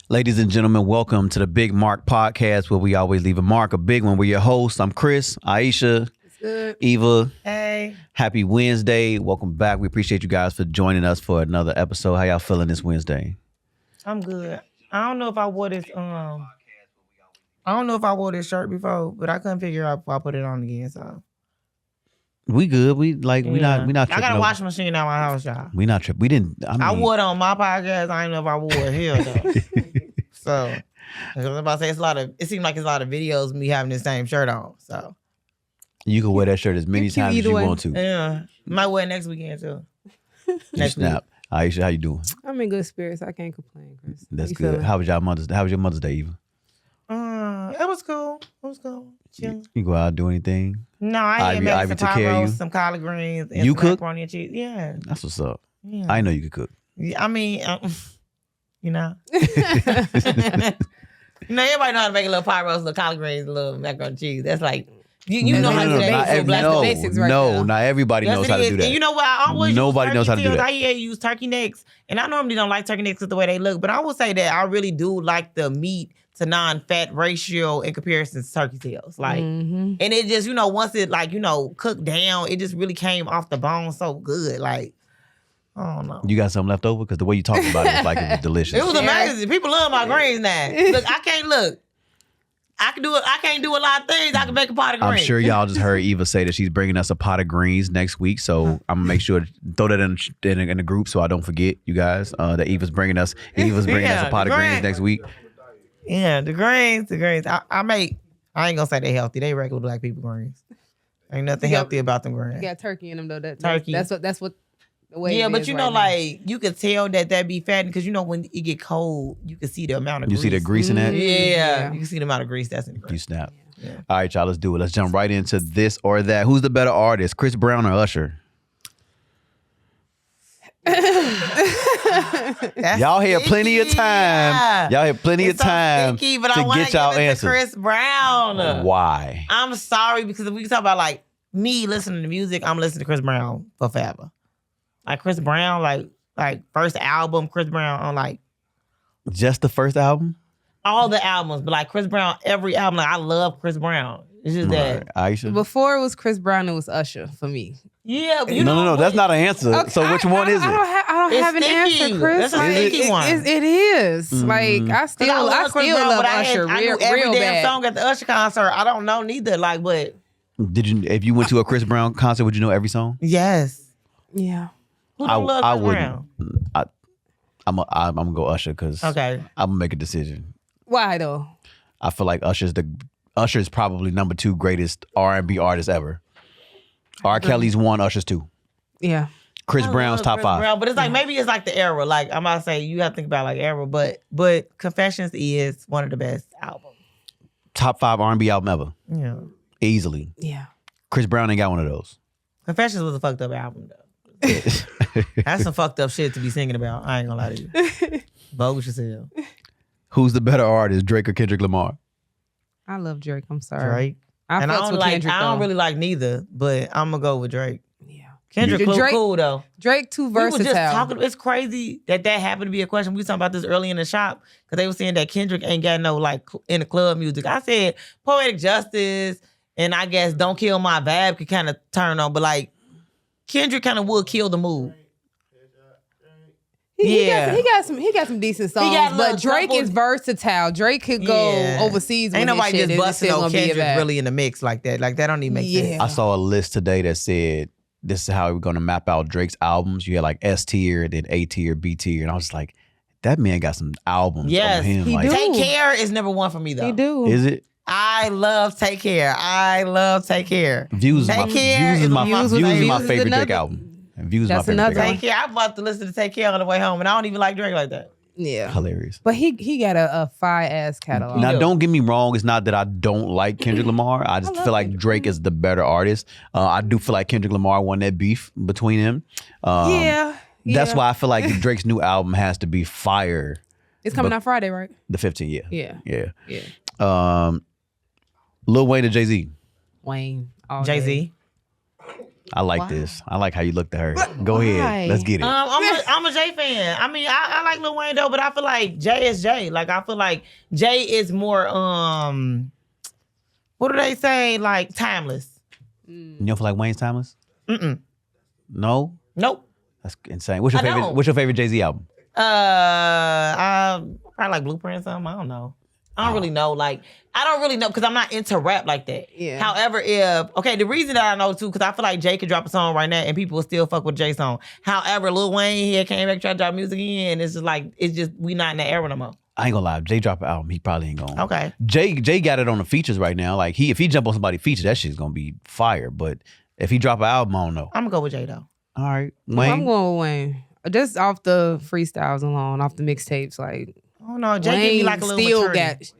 Ladies and gentlemen, welcome to the Big Mark Podcast, where we always leave a mark, a big one. We're your hosts. I'm Chris, Aisha, Eva. Hey. Happy Wednesday. Welcome back. We appreciate you guys for joining us for another episode. How y'all feeling this Wednesday? I'm good. I don't know if I wore this shirt before, but I couldn't figure out if I put it on again, so. We good. We not tripping. I got a washing machine at my house, y'all. We not tripping. We didn't. I wore it on my podcast. I don't know if I wore it here though. So I was about to say it seems like it's a lot of videos of me having the same shirt on. So you can wear that shirt as many times as you want to. Yeah. Might wear it next weekend too. Next snap. Aisha, how you doing? I'm in good spirits. I can't complain, Chris. That's good. Feeling? How was your Mother's Day, Eva? It was cool. Chilling. You go out and do anything? No, I ain't made some pot roast, some collard greens, and you some cook? macaroni and cheese. Yeah. That's what's up. Yeah. I know you could cook. I mean, you know. Everybody know how to make a little pot roast, a little collard greens, a little macaroni and cheese. That's like, you know how to do that. The basics right no, now. not everybody knows how to do that. And you know what? I always Nobody knows how to do that. I use turkey necks, and I normally don't like turkey necks because the way they look, but I will say that I really do like the meat to non-fat ratio in comparison to turkey tails. Like, and it just, once it cooked down, it just really came off the bone so good. Like, I don't know. You got something left over? Because the way you talked about it was like it was delicious. It was amazing. People love my greens now. Look, I can do it. I can't do a lot of things. I can make a pot of greens. I'm sure y'all just heard Eva say that she's bringing us a pot of greens next week. So I'm gonna make sure to throw that in the group so I don't forget, you guys, that Eva's bringing us a pot of greens next week. Yeah, the greens. I ain't gonna say they healthy. They regular black people greens. Ain't nothing healthy about them greens. You got turkey in them though. Turkey. That's what the way. Yeah, it but is you right know, now. like you could tell that be fattening because when it get cold, you can see the amount of You grease. see the grease in that? Yeah, you can see the amount of grease that's in the grease. You snap. Yeah. All right, y'all, let's do it. Let's jump right into this or that. Who's the better artist, Chris Brown or Usher? Y'all had plenty of time. Yeah. Y'all had plenty of time sticky, but to I get y'all give it to answers. Chris Brown. Why? I'm sorry because if we talk about like me listening to music, I'm listening to Chris Brown for forever. Like Chris Brown, like first album, Chris Brown on like Just the first album? all the albums, but like Chris Brown, every album. Like I love Chris Brown. It's just that. Aisha? Before it was Chris Brown, it was Usher for me. Yeah, but No, that's not an answer. Okay, So which one is it? I don't It's have an sticky. answer, Chris. That's a sticky one. It is. Like I still love Usher I knew real every damn bad. song at the Usher concert. I don't know neither. Like, but If you went to a Chris Brown concert, would you know every song? yes, Yeah. who don't love I Chris wouldn't. Brown? I'm gonna go Usher because Okay, I'm gonna make a decision. Why though? I feel like Usher is probably number 2 greatest R&B artist ever. R. Kelly's 1, Usher's 2. Yeah. Chris I Brown's love top Chris 5. Brown, but it's like maybe it's like the era. Like I'm about to say, you have to think about like era. But Confessions is one of the best albums. Top 5 R&B album ever, Yeah, easily. Yeah. Chris Brown ain't got one of those. Confessions was a fucked up album though. That's some fucked up shit to be singing about. I ain't gonna lie to you. Bogus as hell. Who's the better artist, Drake or Kendrick Lamar? I love Drake. I'm sorry. Drake. I And fucks with Kendrick I don't though. really like neither, but I'm gonna go with Drake. Yeah. Kendrick look Drake- cool though. Drake too We were versatile. just talking. It's crazy that happened to be a question. We were talking about this early in the shop because they were saying that Kendrick ain't got no like in the club music. I said Poetic Justice and I guess Don't Kill My Vibe could kind of turn on, but like Kendrick kind of would kill the mood. He got some decent songs, got a but little Drake couple- is versatile. Drake could go overseas. Ain't with nobody his shit. just It's busting still no gonna be a Kendrick vibe. really in the mix like that. Like that don't even make sense. I saw a list today that said this is how we're gonna map out Drake's albums. You had like S tier, then A tier, B tier, and I was like, that man got some albums Yes, on him. he like, do. Take Care is number 1 for me though. He do. Is it? I love Take Care. Views Take Care is my Views favorite Drake another- album. And Views is my That's favorite another Drake one. album. Take Care. I'm about to listen to Take Care on the way home, and I don't even like Drake like that. Yeah. Hilarious. But he got a fire ass catalog. Now, don't get me wrong. It's not that I don't like Kendrick Lamar. I just feel like Drake is the better artist. I do feel like Kendrick Lamar won that beef between him. Yeah. That's why I feel like Drake's new album has to be fire. It's coming out Friday, right? The 15th, Yeah. yeah. Lil Wayne to Jay-Z. Wayne. Jay-Z. I like this. I like how you looked at her. Go ahead. Let's get it. I'm a Jay fan. I mean, I like Lil Wayne though, but I feel like Jay is Jay. Like I feel like Jay is more what do they say? Like timeless. You don't feel like Wayne's timeless? No? Nope. That's insane. What's your favorite Jay-Z album? I probably like Blueprint or something. I don't know. I don't really know. Like, I don't really know because I'm not into rap like that. Yeah. However, the reason that I know too, because I feel like Jay could drop a song right now and people will still fuck with Jay's song. However, Lil Wayne here came back trying to drop music again. It's just we not in that era no more. I ain't gonna lie. Jay drop an album, he probably ain't gonna. Okay. Jay got it on the features right now. Like if he jump on somebody's feature, that shit's gonna be fire. But if he drop an album, I don't know. I'm gonna go with Jay though. All right, Wayne. I'm going with Wayne. Just off the freestyles alone, off the mixtapes, like. Oh no, Jay give me like a little still maturity.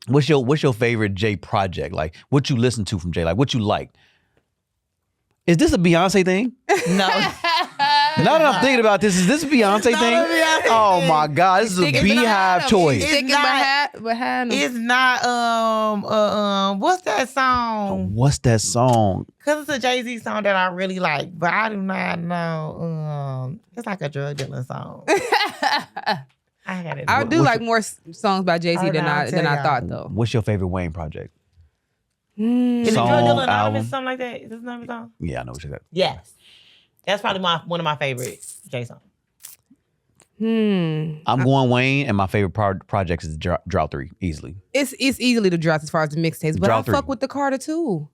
What's your favorite Jay project? Like what you listen to from Jay? Like what you like? Is this a Beyonce thing? No. Now that I'm thinking about this, is this a Beyonce thing? Oh my God, this is a Beehive choice. It's not what's that song? What's that song? Cause it's a Jay-Z song that I really like, but I do not know. It's like a drug dealing song. I do like more songs by Jay-Z than I thought though. What's your favorite Wayne project? Is it Song, Drug Dealer Anonymous, album? something like that? Is this the name of the song? Yeah, I know what you said. Yes. That's probably one of my favorite Jay songs. I'm going Wayne, and my favorite project is Drought 3, easily. It's easily the Drought as far as the mixtapes, but Drought I fuck 3. with the Carter too.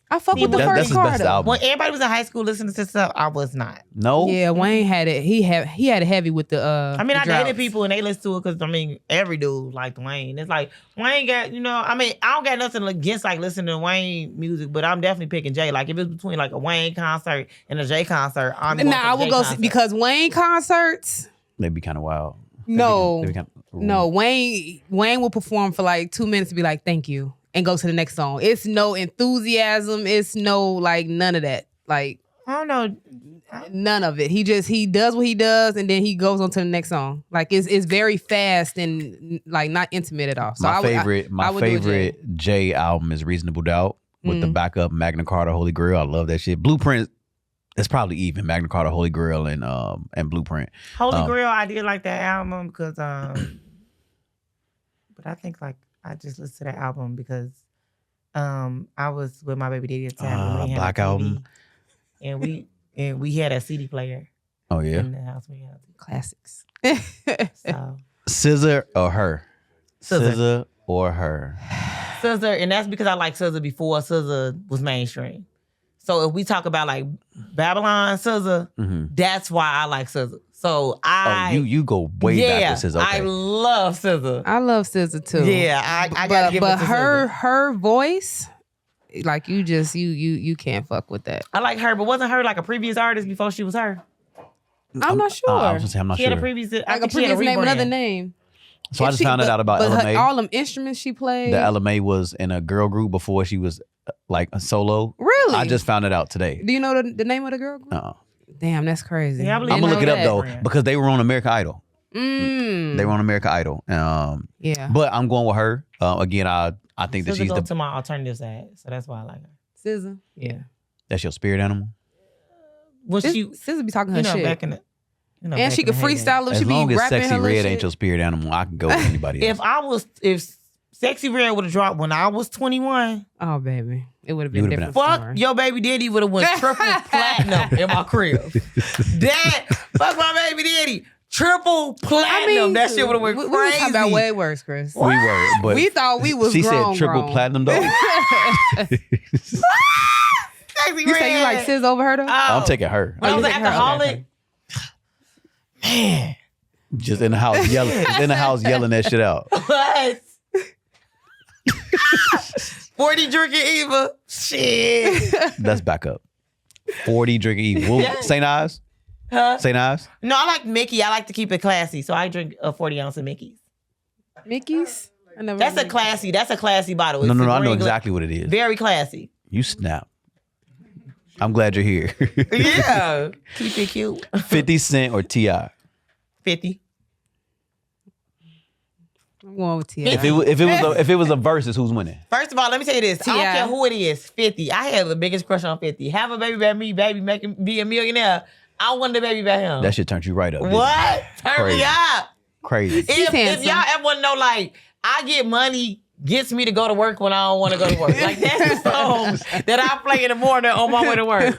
I fuck with the That's first his best Carter. album. When everybody was in high school listening to stuff, I was not. No? Yeah, Wayne had it. He had it heavy with the. I mean, the I Droughts. dated people and they listen to it because I mean, every dude liked Wayne. It's like Wayne got, I mean, I don't got nothing against like listening to Wayne music, but I'm definitely picking Jay. Like if it's between like a Wayne concert and a Jay concert, I'm going for I the will Jay go concert. because Wayne concerts. They'd be kind of wild. No, They'd be kinda- no. Wayne will perform for like 2 minutes and be like, "Thank you," and go to the next song. It's no enthusiasm. It's no like none of that. Like I don't know. none of it. He does what he does and then he goes on to the next song. Like it's very fast and like not intimate at all. So my I would do a Jay. favorite Jay album is Reasonable Doubt with the backup Magna Carta, Holy Grail. I love that shit. Blueprint. It's probably even Magna Carta, Holy Grail, and Blueprint. Holy Grail, I did like that album because, but I think like I just listened to that album because, I was with my baby daddy at the time. and we had Black a TV, Album. and we had a CD player Oh yeah. in the house. We had Classics. so Scissor or her? SZA. Scissor or her? SZA, and that's because I liked SZA before SZA was mainstream. So if we talk about like Babylon SZA, that's why I like SZA. So you go way back with SZA. Okay. I love SZA. I love SZA too. Yeah, I gotta give it to SZA. her voice, like you can't fuck with that. I like her, but wasn't her like a previous artist before she was her? I'm not sure. I was gonna say I'm not She had a sure. previous, I Like a think she had previous name, rebrand. another name. So I just found it out about LMA. All them instruments she played. The LMA was in a girl group before she was like a solo. Really? I just found it out today. Do you know the name of the girl group? Damn, that's crazy. Yeah, I believe I'm gonna look it up though that. because they were on American Idol. Mm. They were on American Idol. Yeah. But I'm going with her. Again, I think that SZA she's go to my alternative side, so that's why I like her. SZA. Yeah. that's your spirit animal. When she, SZA be talking her you know, shit. back in the, and back she in could the heyday. freestyle. She As be long as rapping Sexy her Red little ain't shit. your spirit animal, I can go with anybody else. If Sexy Red would have dropped when I was 21, Oh baby, it would have been would've different. fuck story. your baby daddy would have went triple platinum in my crib. Fuck my baby daddy. Triple platinum. That shit would have went we crazy. was talking about way worse, Chris. We were, but We thought we was she grown, said triple grown. platinum though. Sexy You say you like SZA over her though? I'm taking her. When I you was an take her? alcoholic, Okay. man, Just in the house yelling that shit out. what? 40 drinking Eva. Shit. That's back up. 40 drinking Eve. Yeah. St. Ives? Huh? St. Ives? No, I like Mickey. I like to keep it classy, so I drink a 40 ounce of Mickey's. Mickey's? I never That's a heard of classy bottle. No, It's I know green exactly what it is. Very classy. You snap. I'm glad you're here. Yeah. Keep it cute. 50 Cent or T.I.? 50. I'm going with T.I. If it was a versus, who's winning? First of all, let me tell you this. I don't care who it is. 50. I had the biggest crush on 50. Have a baby by me, baby, make him be a millionaire. I want the baby by him. That shit turned you right up. What? Turn me up. Crazy. If y'all ever want to know, like, I get money gets me to go to work when I don't want to go to work. Like, that's the songs that I play in the morning on my way to work.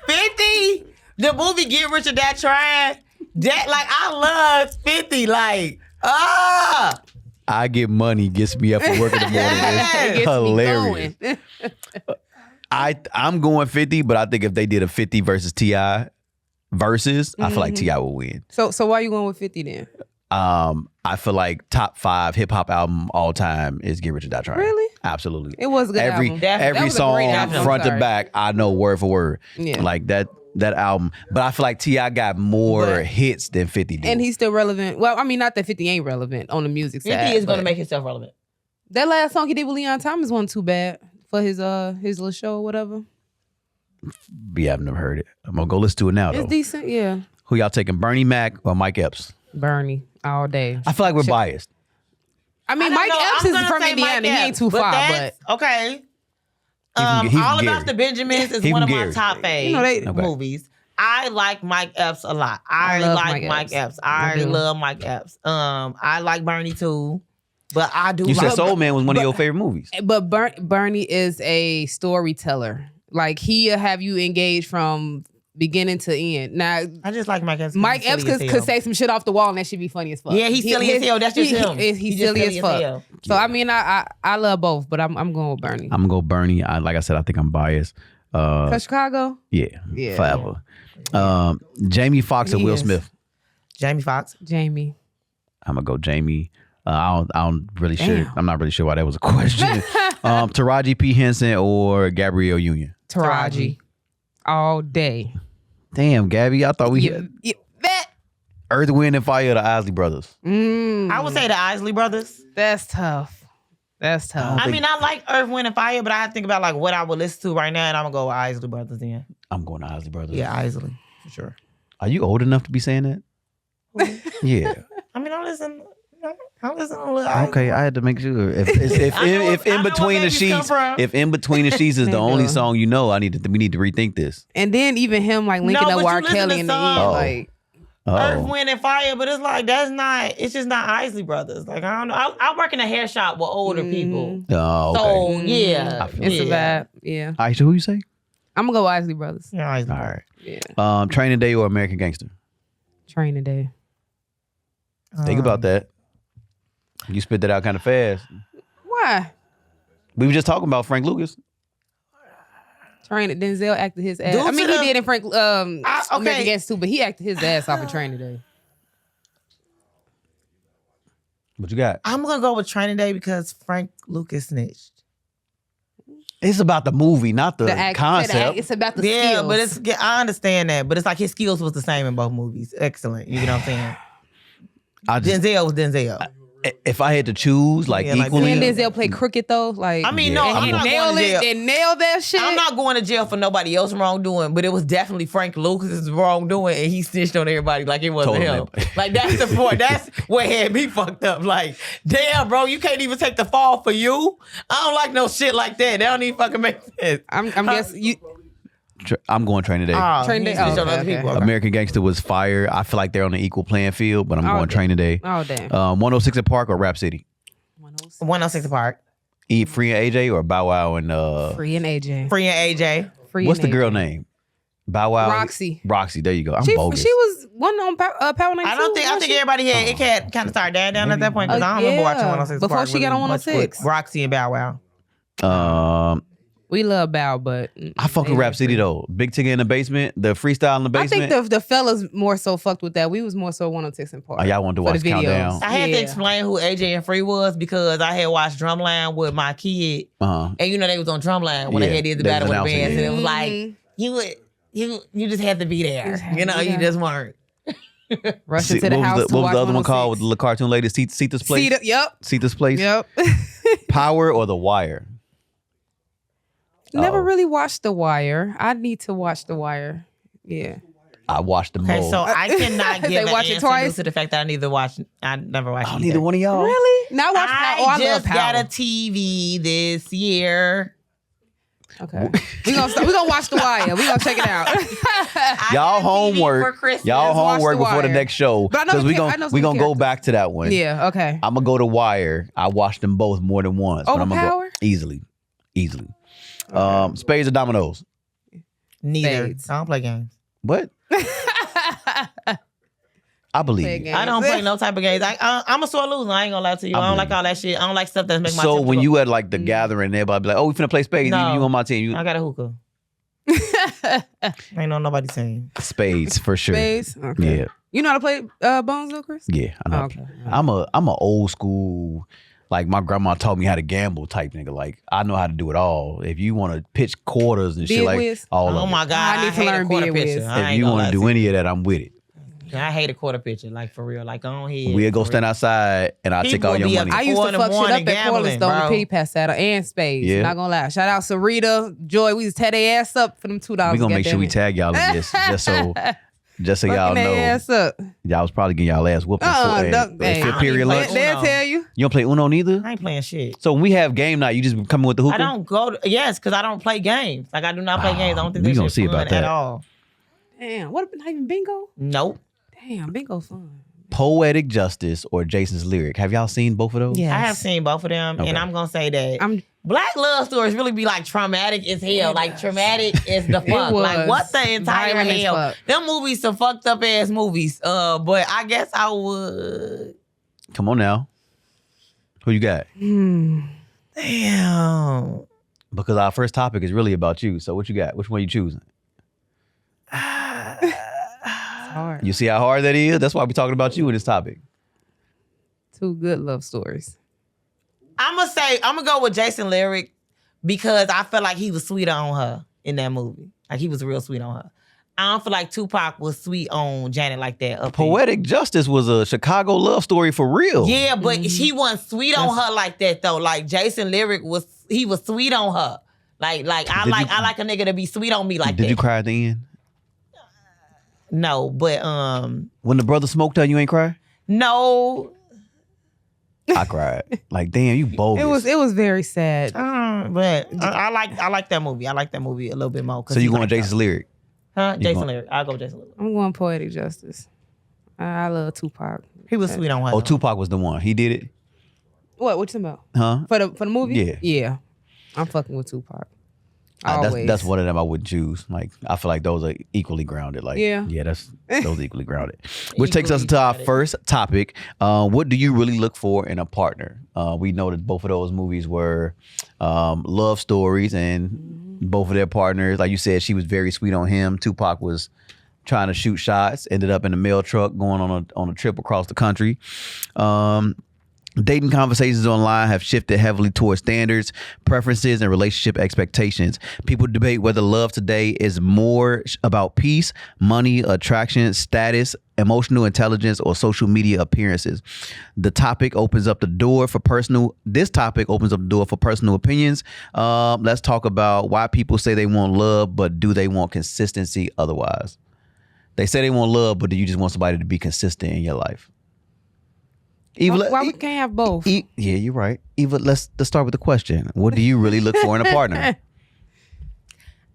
50, the movie Get Rich or Die Trying, that, like, I love 50. Like, I get money, gets me up for work in the morning. It's hilarious. I'm going 50, but I think if they did a 50 versus T.I. versus, I feel like T.I. will win. So why are you going with 50 then? I feel like top 5 hip hop album all time is Get Rich or Die Trying. Really? Absolutely. It was a good album. Every song front to back, I know word for word. Yeah. Like that album. But I feel like T.I. got more hits than 50 did. And he's still relevant. Well, I mean, not that 50 ain't relevant on the music 50 side. 50 is going to make himself relevant. That last song he did with Leon Thomas wasn't too bad for his little show or whatever. Yeah, I've never heard it. I'm going to go listen to it now, though. It's decent, yeah. Who y'all taking, Bernie Mac or Mike Epps? Bernie, all day. I feel like we're biased. I mean, Mike Epps is from Indiana. He ain't too far, but... Okay. He's All Gary. About the Benjamins is one of my top fave movies. I like Mike Epps a lot. I like Mike Epps. I love Mike Epps. I like Bernie too. But I do. You said Soul Man was one of your favorite movies. But Bernie is a storyteller. Like he'll have you engaged from beginning to end. Now I just like Mike Epps. Mike Epps could say some shit off the wall and that should be funny as fuck. Yeah, he's silly as hell. That's just him. He's silly as fuck. Hell. So I mean, I love both, but I'm going with Bernie. I'm gonna go Bernie. Like I said, I think I'm biased. Cause Chicago. Yeah, forever. Jamie Foxx or Will Smith? Jamie Foxx. Jamie. I'm gonna go Jamie. I'm not really sure why that was a question. Taraji P. Henson or Gabrielle Union? Taraji. All day. Damn, Gabby, I thought we had Earth, Wind, and Fire, the Isley Brothers. I would say the Isley Brothers. That's tough. I mean, I like Earth, Wind, and Fire, but I have to think about like what I would listen to right now, and I'm gonna go with Isley Brothers then. I'm going to Isley Brothers. Yeah, Isley, for sure. Are you old enough to be saying that? Yeah. I mean, I listen a little Isley. Okay, I had to make sure. If in between the sheets is the only song you know, we need to rethink this. And then even him like linking up with R. Kelly in the end, like Earth, Wind, and Fire, but it's like it's just not Isley Brothers. Like I don't know. I work in a hair shop with older people. Oh, okay. So yeah, it's a vibe. Yeah. Aisha, who you say? I'm gonna go Isley Brothers. Yeah, Isley. All right. Yeah. Training Day or American Gangster? Training Day. Think about that. You spit that out kind of fast. Why? We were just talking about Frank Lucas. Training Denzel acted his ass. I mean, he did in Frank American Gangster too, but he acted his ass off in Training Day. What you got? I'm gonna go with Training Day because Frank Lucas snitched. It's about the movie, not the concept. It's about the skills. But I understand that, but it's like his skills was the same in both movies. Excellent. You know what I'm saying? Denzel was Denzel. If I had to choose, equally, and Denzel play crooked though. Like I mean, no, I'm not going to jail. And nail that shit. I'm not going to jail for nobody else's wrongdoing, but it was definitely Frank Lucas's wrongdoing, and he snitched on everybody like it wasn't him. Like that's the point. That's what had me fucked up. Like, damn, bro, you can't even take the fall for you. I don't like no shit like that. That don't even fucking make sense. I'm guessing you. I'm going Training Day. Training Day. Okay. American Gangster was fire. I feel like they're on an equal playing field, but I'm going Training Day. Oh damn. 106 in Park or Rap City? 106 in Park. Free and AJ or Bow Wow and Free and AJ. Free and AJ. What's the girl name? Bow Wow. Roxy. Roxy. There you go. I'm bogus. She was one on Power 92. I think everybody had it kind of started down at that point because I don't remember watching 106 before Park she got on 106. Roxy and Bow Wow. We love Bow, but I fuck with Rap City though. Big Tigger in the basement, the freestyle in the basement. I think the fellas more so fucked with that. We was more so 106 in Park. Oh, y'all wanted to watch Countdown. I had to explain who AJ and Free was because I had watched Drumline with my kid, and they was on Drumline when they did the battle with the bands, and it was like you just had to be there. You just weren't. Rushing to the house. What was the other one called with the cartoon lady? See this place. See this place. Yep. Power or The Wire? Never really watched The Wire. I need to watch The Wire. Yeah. I watched them Okay, both. so I cannot They give an watch it answer twice? due to the fact that I never watched Oh, either. neither one of y'all. Really? Now I watch Power. Oh, I I love just got Power. a TV this year. Okay. we gonna watch The Wire. We gonna check it out. I Y'all got TV for homework. Christmas. Y'all watch homework The before the Wire. next show. But I know Because the I know some we of the gonna go characters. back to that one. Yeah. Okay. I'm gonna go to Wire. I watched them both more than once. Over but I'm gonna Power? go easily. Spades or dominoes? Neither. Spades. I don't play games. What? I believe Play you. games. I don't play no type of games. I'm a sore loser. I ain't gonna lie to you. I don't like all that shit. I don't like stuff that make my So temperature when go- you at like the gathering, everybody be like, "Oh, we finna play spades. No. You on my team? You I got a hookah. Ain't on nobody's team. spades for sure." Spades. Okay. Yeah, You know how to play Bones, though, Chris? yeah. I know. Okay. I'm a old school. Like my grandma taught me how to gamble type nigga. Like I know how to do it all. If you want to pitch quarters and shit Bid like whiz? all Oh of my it. god, I I, need to hate learn a quarter bid whiz. picture. I If ain't you gonna want lie to do any of that, I'm with it. I hate a quarter picture. Like for real. Like on here. We'll go for stand real. outside and I'll take People all your be money. up I used 4 to in the fuck shit morning up at gambling, Cornerstone bro. with P Pass Saddle and Spades. Yeah. Not gonna lie. Shout out Sarita, Joy. We just tear their ass up for them $2. We gonna make sure we goddammit. tag y'all in this just so y'all Fucking their know. ass up. Y'all was probably getting y'all ass whooped. Hey, fifth period I don't lunch. even They'll Uno. tell you. You don't play Uno neither. I ain't playing shit. So when we have game night, you just come in with the hookah. I don't go to, yes, because I don't play games. Like I do not play games. I don't think we that gonna shit see fun about that. at all. Damn. What not even bingo? Nope. Damn, bingo fun. Poetic Justice or Jason's Lyric. Have y'all seen both of those? Yeah. I Yes. have seen both of them, Okay. and I'm gonna say that I'm Black love stories really be like traumatic as hell. Like traumatic as the fuck. was. Like what the entire Violent as hell? fuck. Them movies some fucked up ass movies. But I guess I would. Come on now. Who you got? Damn. Because our first topic is really about you. So what you got? Which one you choosing? hard. You see how hard that is? That's why we talking about you in this topic. Two good love stories. I'm gonna go with Jason Lyric because I feel like he was sweeter on her in that movie. Like he was real sweet on her. I don't feel like Tupac was sweet on Janet like that. Up here. Poetic Justice was a Chicago love story for real. Yeah, but she wasn't sweet on her like that though. Like Jason Lyric was sweet on her. Like I like a nigga to be sweet on me like that. Did you cry at the end? No, but When the brother smoked her, you ain't cry? no. I cried. Like, damn, you bogus. It was very sad. But I like that movie. I like that movie a little bit more. So you going Jason's Lyric? Huh? You Jason going- Lyric. I'll go Jason Lyric. I'm going Poetic Justice. I love Tupac. He was sweet on her. Oh, Tupac was the one. He did it? What you talking about? Huh? For the movie? Yeah. Yeah. I'm fucking with Tupac. Always. That's one of them I wouldn't choose. Like, I feel like those are equally grounded. Like, Yeah. those are equally grounded. Which takes us to our first topic. What do you really look for in a partner? We know that both of those movies were love stories, and both of their partners, like you said, she was very sweet on him. Tupac was trying to shoot shots, ended up in a mail truck going on a trip across the country. Dating conversations online have shifted heavily towards standards, preferences, and relationship expectations. People debate whether love today is more about peace, money, attraction, status, emotional intelligence, or social media appearances. This topic opens up the door for personal opinions. Let's talk about why people say they want love, but do they want consistency otherwise? They say they want love, but do you just want somebody to be consistent in your life? Eva, Why we can't have both? yeah, you're right. Eva, let's start with the question. What do you really look for in a partner?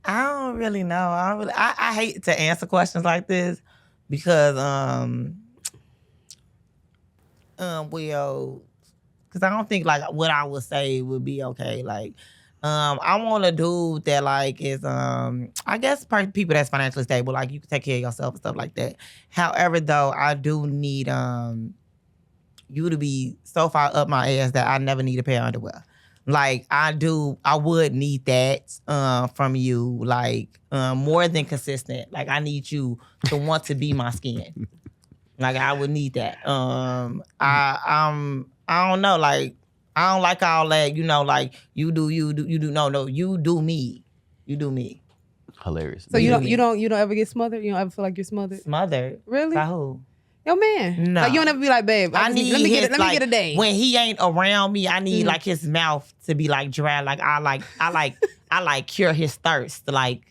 I don't really know. I hate to answer questions like this because because I don't think like what I would say would be okay. Like I want a dude that like is I guess people that's financially stable, like you can take care of yourself and stuff like that. However, though, I do need you to be so far up my ass that I never need a pair of underwear. Like I would need that from you, like more than consistent. Like I need you to want to be my skin. Like I would need that. I don't know. Like I don't like all that. You know, like you do. No, you do me. You do me. Hilarious. So you don't ever get smothered? You don't ever feel like you're smothered? Smothered. Really? By who? Yo, man. No. Like you don't ever be like, babe, I need let me his, get a day. When he ain't around me, I need like his mouth to be like dry. Like I like cure his thirst. Like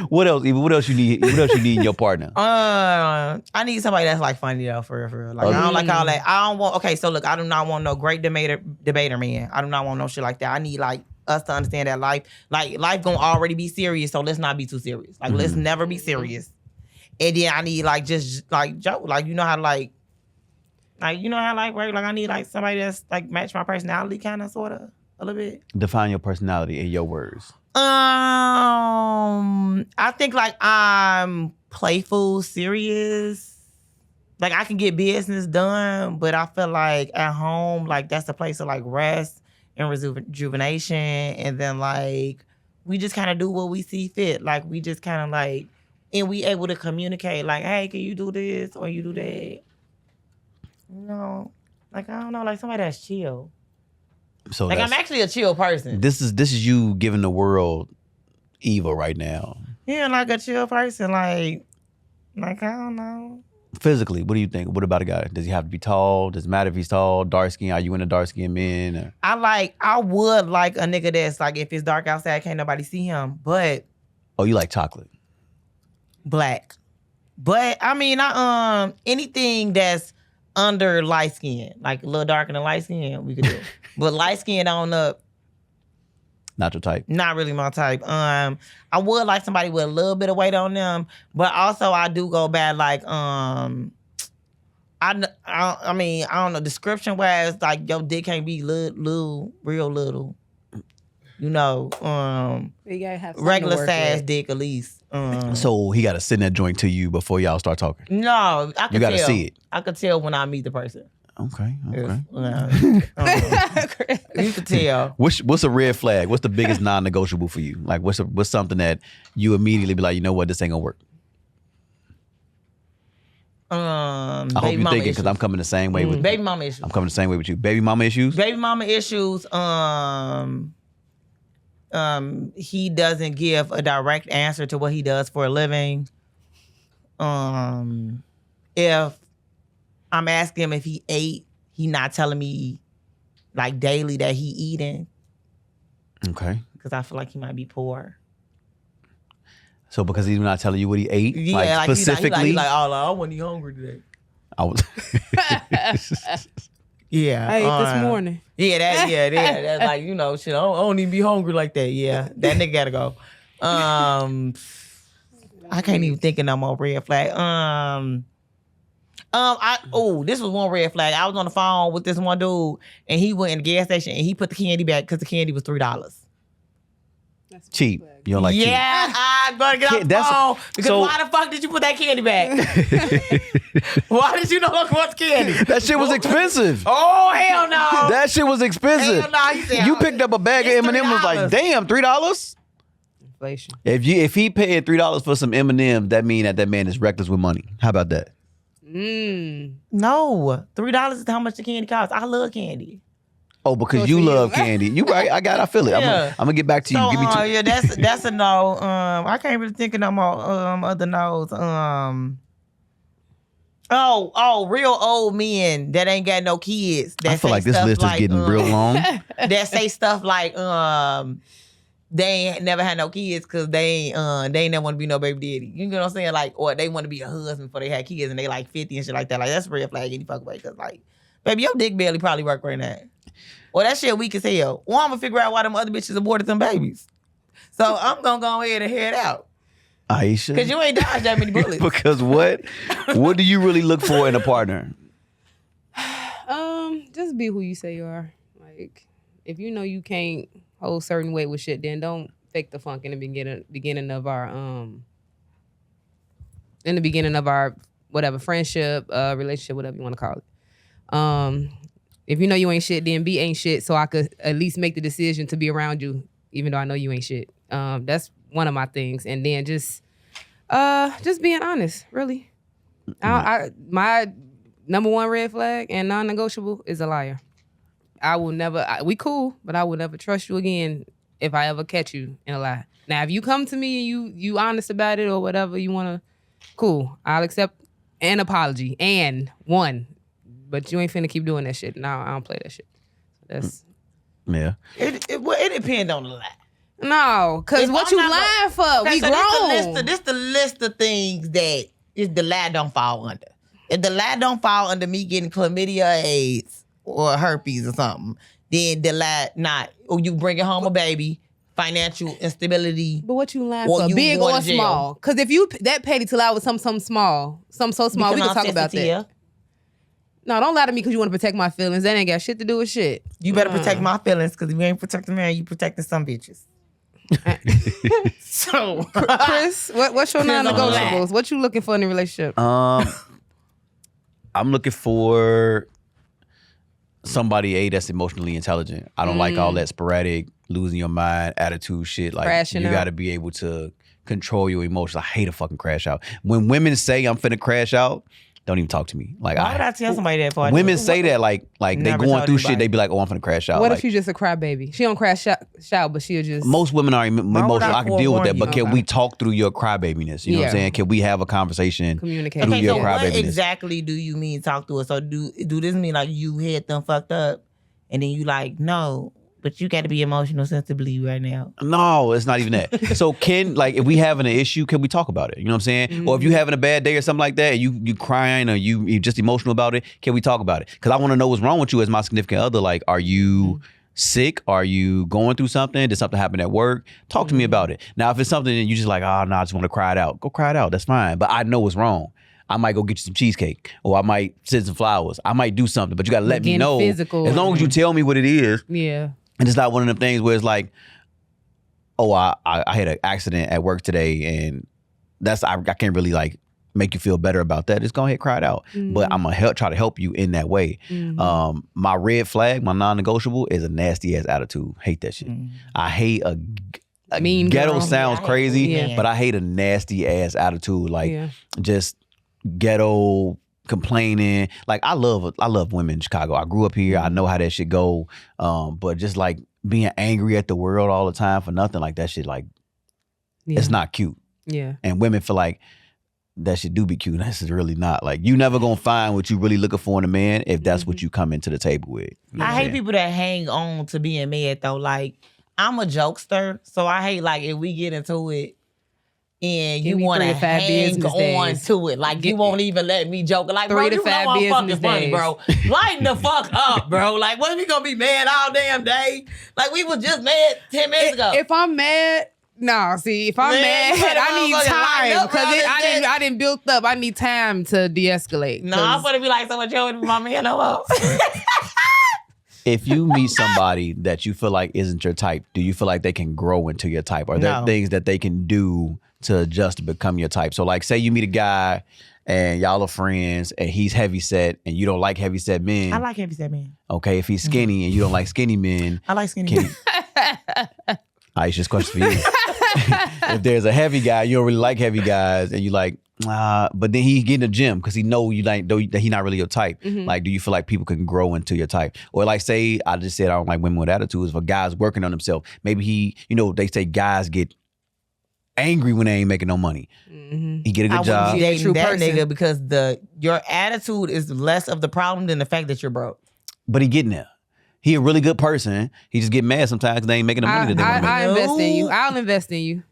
What else? Eva? What else you need? What else you need in your partner? I need somebody that's like funny though, for real. Like I don't like all that. I don't want. Okay, so look, I do not want no great debater man. I do not want no shit like that. I need like us to understand that life gonna already be serious. So let's not be too serious. Like let's never be serious. And then I need like just like joke. Like you know how like you know how like right? Like I need like somebody that's like match my personality kind of sort of a little bit. Define your personality in your words. I think like I'm playful, serious. Like I can get business done, but I feel like at home, like that's a place of like rest and rejuvenation. And then like we just kind of do what we see fit. Like we just kind of like, and we able to communicate like, hey, can you do this or you do that? You know, like I don't know, like somebody that's chill. So like I'm actually a chill person. This is you giving the world Eva right now. Yeah, like a chill person. Like I don't know. Physically, what do you think? What about a guy? Does he have to be tall? Does it matter if he's tall, dark skin? Are you into dark skinned men? Or? I would like a nigga that's like if it's dark outside, can't nobody see him. But oh, you like chocolate? Black. But I mean, anything that's under light skin, like a little darker than light skin, we could do. But light skin on up, not your type. Not really my type. I would like somebody with a little bit of weight on them, but also I do go bad like I mean I don't know, description wise, like your dick can't be little, real little. You know, you gotta have regular size dick at least. So he got to send that joint to you before y'all start talking. No, I can tell. You got to see it. I could tell when I meet the person. Okay. You could tell. What's a red flag? What's the biggest non-negotiable for you? Like what's something that you immediately be like, you know what, this ain't gonna work. I hope you're thinking because I'm coming the same way with baby mama issues. I'm coming the same way with you. Baby mama issues. Baby mama issues. He doesn't give a direct answer to what he does for a living. If I'm asking him if he ate, he not telling me like daily that he eating. Okay. Because I feel like he might be poor. So because he's not telling you what he ate, yeah, like specifically, he's like, oh, I wasn't even hungry today. I was. Yeah, I ate this morning. Yeah, that's like, you know, shit. I don't even be hungry like that. Yeah, that nigga gotta go. I can't even think of no more red flag. This was one red flag. I was on the phone with this one dude, and he went in the gas station and he put the candy back because the candy was $3. Cheap. You don't like cheap. Yeah, I'm gonna get off the phone because why the fuck did you put that candy back? Why did you know what's candy? That shit was expensive. Oh hell no! That shit was expensive. Hell no! You picked up a bag of M&M was like, damn, $3. Inflation. If he paid $3 for some M&M, that mean that man is reckless with money. How about that? No, $3 is how much the candy costs. I love candy. Oh, because you love candy. You right. I feel it. Yeah. I'm gonna get back to you. So, Give me two. Yeah, that's a no. I can't really think of no more other no's. Real old men that ain't got no kids. That I feel like this list is getting real long. That say stuff like they ain't never had no kids because they ain't never want to be no baby daddy. You know what I'm saying? Like, or they want to be a husband before they had kids and they like 50 and shit like that. Like that's a red flag any fuck way because like, baby, your dick barely probably work right now. Or that shit weak as hell. Or I'm gonna figure out why them other bitches aborted them babies. So I'm gonna go ahead and head out. Aisha. Because you ain't dodged that many bullets. Because what do you really look for in a partner? Just be who you say you are. Like, if you know you can't hold certain weight with shit, then don't fake the funk in the beginning of our whatever friendship, relationship, whatever you want to call it. If you know you ain't shit, then be ain't shit, so I could at least make the decision to be around you, even though I know you ain't shit. That's one of my things. And then just being honest, really. My number one red flag and non-negotiable is a liar. I will never. We cool, but I will never trust you again if I ever catch you in a lie. Now, if you come to me and you honest about it or whatever you wanna, cool. I'll accept an apology and one. But you ain't finna keep doing that shit. No, I don't play that shit. That's It depends on the lie. No, because what you lying for? Okay, We so grown. This the list of things that the lie don't fall under. If the lie don't fall under me getting chlamydia, AIDS, or herpes or something, then the lie not. Or you bringing home a baby, financial instability. But what you lying Or for? you Big going or to jail. small? Because if you that petty till I was something small, something so small, we can talk about that. No, don't lie to me because you want to protect my feelings. That ain't got shit to do with shit. You better protect my feelings because if you ain't protecting me, you protecting some bitches. So, Chris, what's your Chris, non-negotiables? What you looking for in a relationship? I'm looking for somebody that's emotionally intelligent. I don't like all that sporadic, losing your mind, attitude shit. Like Crashing you out. got to be able to control your emotions. I hate a fucking crash out. When women say I'm finna crash out, don't even talk to me. Like why would I tell somebody that for? women say that like they Never going told through shit. anybody. They be like, oh, I'm finna crash out. What like, if you just a crybaby? She don't crash out, but she'll just. most women are emotional. I can deal with that, forewarn but you? can we talk through your crybabiness? You know what I'm Yeah. saying? Can we have a conversation? Communicate. through Okay, your so what crybabiness? exactly do you mean talk to us? So do this mean like you had them fucked up, and then you like no, but you got to be emotional sensibly right now. No, it's not even that. So if we having an issue, can we talk about it? You know what I'm saying? Or if you having a bad day or something like that, and you crying or you just emotional about it, can we talk about it? Because I want to know what's wrong with you as my significant other. Like, are you sick? Are you going through something? Did something happen at work? Talk to me about it. Now, if it's something that you just like, oh no, I just want to cry it out. Go cry it out. That's fine. But I know what's wrong. I might go get you some cheesecake, or I might send some flowers. I might do something, but you gotta let me Getting know. physical. As long as you tell me what it is. Yeah. And it's not one of them things where it's like, oh, I had an accident at work today, and I can't really like make you feel better about that. Just go ahead, cry it out. But I'm gonna try to help you in that way. My red flag, my non-negotiable, is a nasty ass attitude. Hate that shit. I hate a Mean ghetto girl. sounds Yeah, I hate crazy, yeah. but I hate a nasty ass attitude. Like Yeah. just ghetto complaining. Like I love women in Chicago. I grew up here. I know how that shit go. But just like being angry at the world all the time for nothing, like that shit, like it's not cute. Yeah. And women feel like that shit do be cute. That's really not. Like you never gonna find what you really looking for in a man if that's what you come into the table with. You know what I I'm hate saying? people that hang on to being mad though. Like I'm a jokester, so I hate like if we get into it and Give you me want 3 to to 5 hang business on days. to it. Like you won't even let me joke. Like 3 bro, to you 5 know I'm fucking business funny, days. bro. Lighten the fuck up, bro. Like what we gonna be mad all damn day? Like we was just mad 10 minutes ago. If I'm mad, no. See, if I'm Man, you mad, better I need motherfucking lighten time up, bro. because I didn't build up. I need time to de-escalate. No, I'm gonna be like so much yo with my man no more. If you meet somebody that you feel like isn't your type, do you feel like they can grow into your type? Are there No. things that they can do to adjust to become your type? So like say you meet a guy and y'all are friends and he's heavy set and you don't like heavy set men. I like heavy set man. Okay, if he's skinny and you don't like skinny men, I like skinny can men. It's just a question for you. If there's a heavy guy, you don't really like heavy guys, and you like, but then he get in the gym because he know you like that he not really your type. Like, do you feel like people can grow into your type? Or like, say I just said I don't like women with attitudes. If a guy's working on himself, maybe he, they say guys get angry when they ain't making no money. He get a good I job. wouldn't be dating True that person. nigga because your attitude is less of the problem than the fact that you're broke. But he getting there. He a really good person. He just get mad sometimes because they ain't making the money that they want to make. I invest in you. No. I'll invest in you.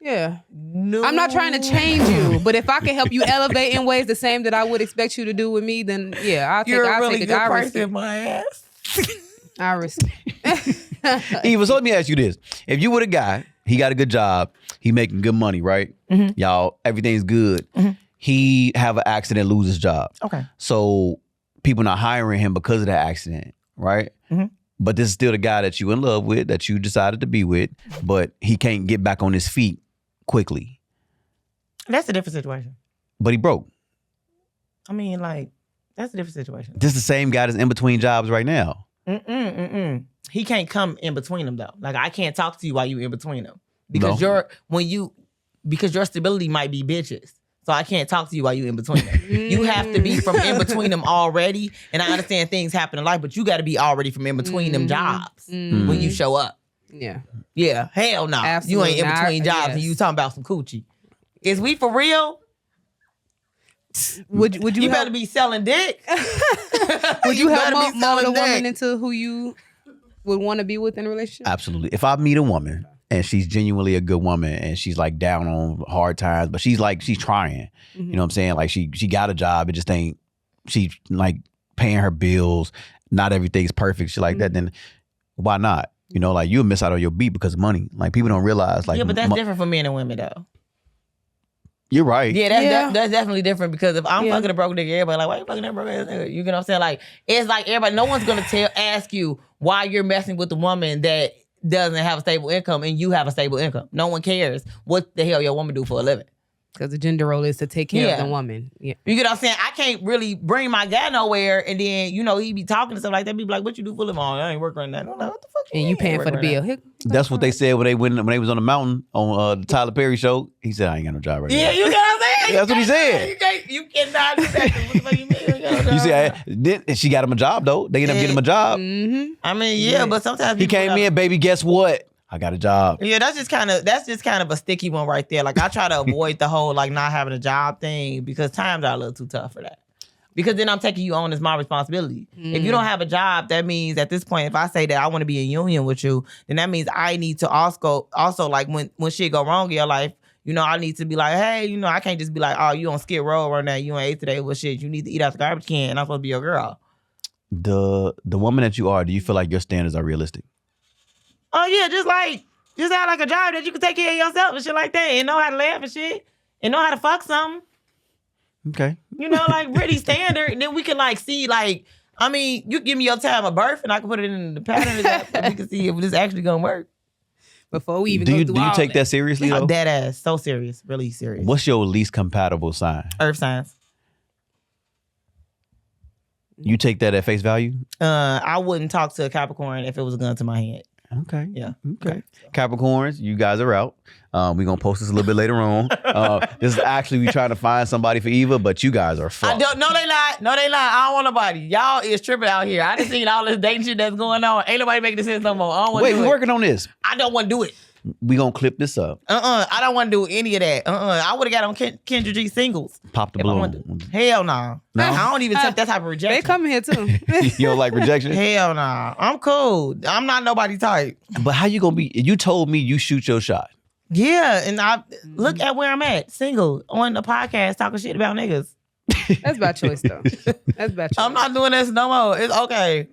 Yeah. No, I'm not trying to change you, but if I can help you elevate in ways the same that I would expect you to do with me, then yeah, I'll take You're a I'll really take good it. I risk person, it. my ass. I risk it. Eva, so let me ask you this. If you were a guy, he got a good job, he making good money, right? Y'all, everything's good. He have an accident, lose his job. Okay. So people not hiring him because of that accident, right? But this is still the guy that you in love with, that you decided to be with, but he can't get back on his feet quickly. That's a different situation. But he broke. I mean, like, that's a different situation. This is the same guy that's in between jobs right now. He can't come in between them though. Like I can't talk to you while you in between them because No. because your stability might be bitches. So I can't talk to you while you in between them. You have to be from in between them already. And I understand things happen in life, but you got to be already from in between them jobs when you show up. Yeah. Yeah, hell no. You Absolutely ain't in between not. jobs and Yes. you talking about some coochie. Is we for real? Would you You help, better be selling dick. would you help better be mold a selling woman dick. into who you would want to be with in a relationship? Absolutely. If I meet a woman and she's genuinely a good woman, and she's like down on hard times, but she's trying. You know what I'm saying? Like she got a job, it just ain't. She's like paying her bills. Not everything's perfect. Shit like that. Then why not? You know, like you'll miss out on your beat because of money. Like people don't realize. Like but that's different for men and women though. You're right. Yeah, that's definitely different because if I'm fucking a broke nigga, everybody like, why you fucking that broke ass nigga? You know what I'm saying? Like, it's like everybody, no one's gonna ask you why you're messing with a woman that doesn't have a stable income and you have a stable income. No one cares what the hell your woman do for a living. Because the gender role is to take care of the woman. Yeah. You get what I'm saying? I can't really bring my guy nowhere and then, you know, he be talking and stuff like that. Be like, what you do for a living? Oh, I ain't working on that. I'm like, what the fuck and you paying for the bill. That's what they said when they was on the mountain on the Tyler Perry show. He said, I ain't got no job right now. Yeah, you know what I'm saying? That's what he said. You cannot do that. What the fuck you mean? You see, she got him a job though. They ended up getting him a job. I mean, but sometimes he came in, baby, guess what? I got a job. Yeah, that's just kind of a sticky one right there. Like I try to avoid the whole like not having a job thing because times are a little too tough for that. Because then I'm taking you on as my responsibility. If you don't have a job, that means at this point, if I say that I want to be in union with you, then that means I need to also like when shit go wrong in your life, you know, I need to be like, hey, you know, I can't just be like, oh, you on Skid Row right now, you ain't ate today. Well, shit, you need to eat out the garbage can, and I'm supposed to be your girl. The woman that you are, do you feel like your standards are realistic? Oh yeah, just have like a job that you can take care of yourself and shit like that, and know how to laugh and shit, and know how to fuck something. Okay. You know, like pretty standard. And then we can like see like, I mean, you give me your time of birth and I can put it in the patterns and we can see if this actually gonna work. Before we even do go you, through do you all take that seriously though? Dead ass, so serious, really serious. What's your least compatible sign? Earth signs. You take that at face value? I wouldn't talk to a Capricorn if it was a gun to my head. Okay. Yeah. Okay. Capricorns, you guys are out. We're going to post this a little bit later on. This is actually we trying to find somebody for Eva, but you guys are fucked. No, they not. No, they not. I don't want nobody. Y'all is tripping out here. I done seen all this dating shit that's going on. Ain't nobody making sense no more. I don't want to do it. Wait, we're working on this. I don't want to do it. We going to clip this up. I don't want to do any of that. I would have got on Kendra G singles. Pop the balloon. Hell no. No? I don't even take that type of rejection. They come here too. You don't like rejection? Hell no. I'm cool. I'm not nobody type. But how you going to be? You told me you shoot your shot. Yeah, and I look at where I'm at, single, on the podcast, talking shit about niggas. That's by choice, though. That's by choice. I'm not doing this no more. It's okay.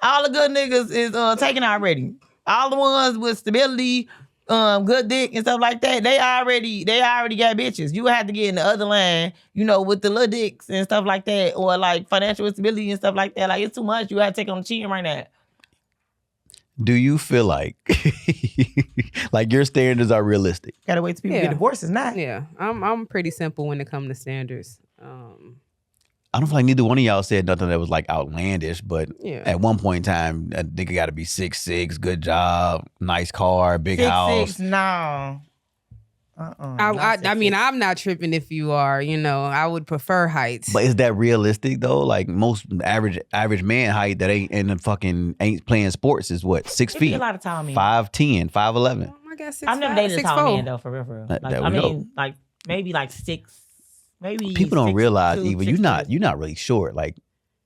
All the good niggas is taken already. All the ones with stability, good dick and stuff like that, they already got bitches. You have to get in the other line, you know, with the little dicks and stuff like that, or like financial instability and stuff like that. Like it's too much. You have to take on the cheating right now. Do you feel like like your standards are realistic? Gotta wait till people get divorced. It's not. Yeah, I'm pretty simple when it comes to standards. I don't feel like neither one of y'all said nothing that was like outlandish, but at one point in time, a nigga got to be 6'6", good job, nice car, big house. 6'6", no. I mean, I'm not tripping if you are. You know, I would prefer heights. But is that realistic though? Like most average man height that ain't playing sports is what, 6 feet? A lot of time. 5'10", 5'11". I guess I've never dated a tall man though, for real. Like, I mean, like maybe like 6. Maybe people don't realize, 6'2", Eva, you're not really short. Like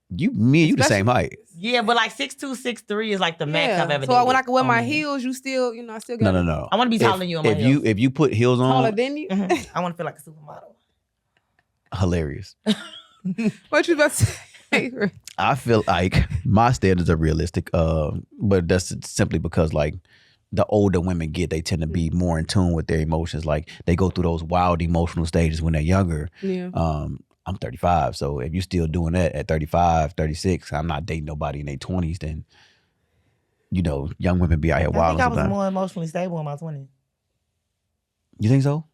you the same height. Yeah, but like 6'2", 6'3" is like the max I've ever dated. So when I can wear my heels, you still, you know, I still got. No. I want to be taller than you on my heels. If you put heels on, taller than you. I want to feel like a supermodel. Hilarious. What you about to say? I feel like my standards are realistic, but that's simply because like the older women get, they tend to be more in tune with their emotions. Like they go through those wild emotional stages when they're younger. Yeah. I'm 35, so if you're still doing that at 35, 36, I'm not dating nobody in their 20s, then, you know, young women be out here wild. I think I was more emotionally stable in my 20s. You think so?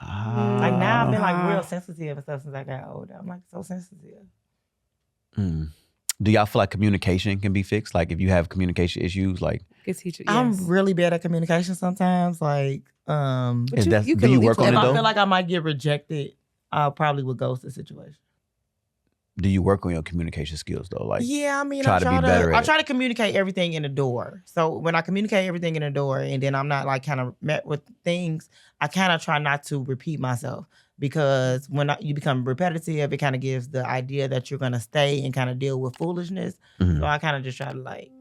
Like now I've been like real sensitive and stuff since I got older. I'm like so sensitive. Do y'all feel like communication can be fixed? Like if you have communication issues, like I'm really bad at communication sometimes. Like, do you work on it though? I feel like I might get rejected, I probably would ghost the situation. Do you work on your communication skills though? Like, yeah, I mean, I try to communicate everything in the door. So when I communicate everything in the door, and then I'm not like kind of met with things, I kind of try not to repeat myself, because when you become repetitive, it kind of gives the idea that you're gonna stay and kind of deal with foolishness. So I kind of just try to like,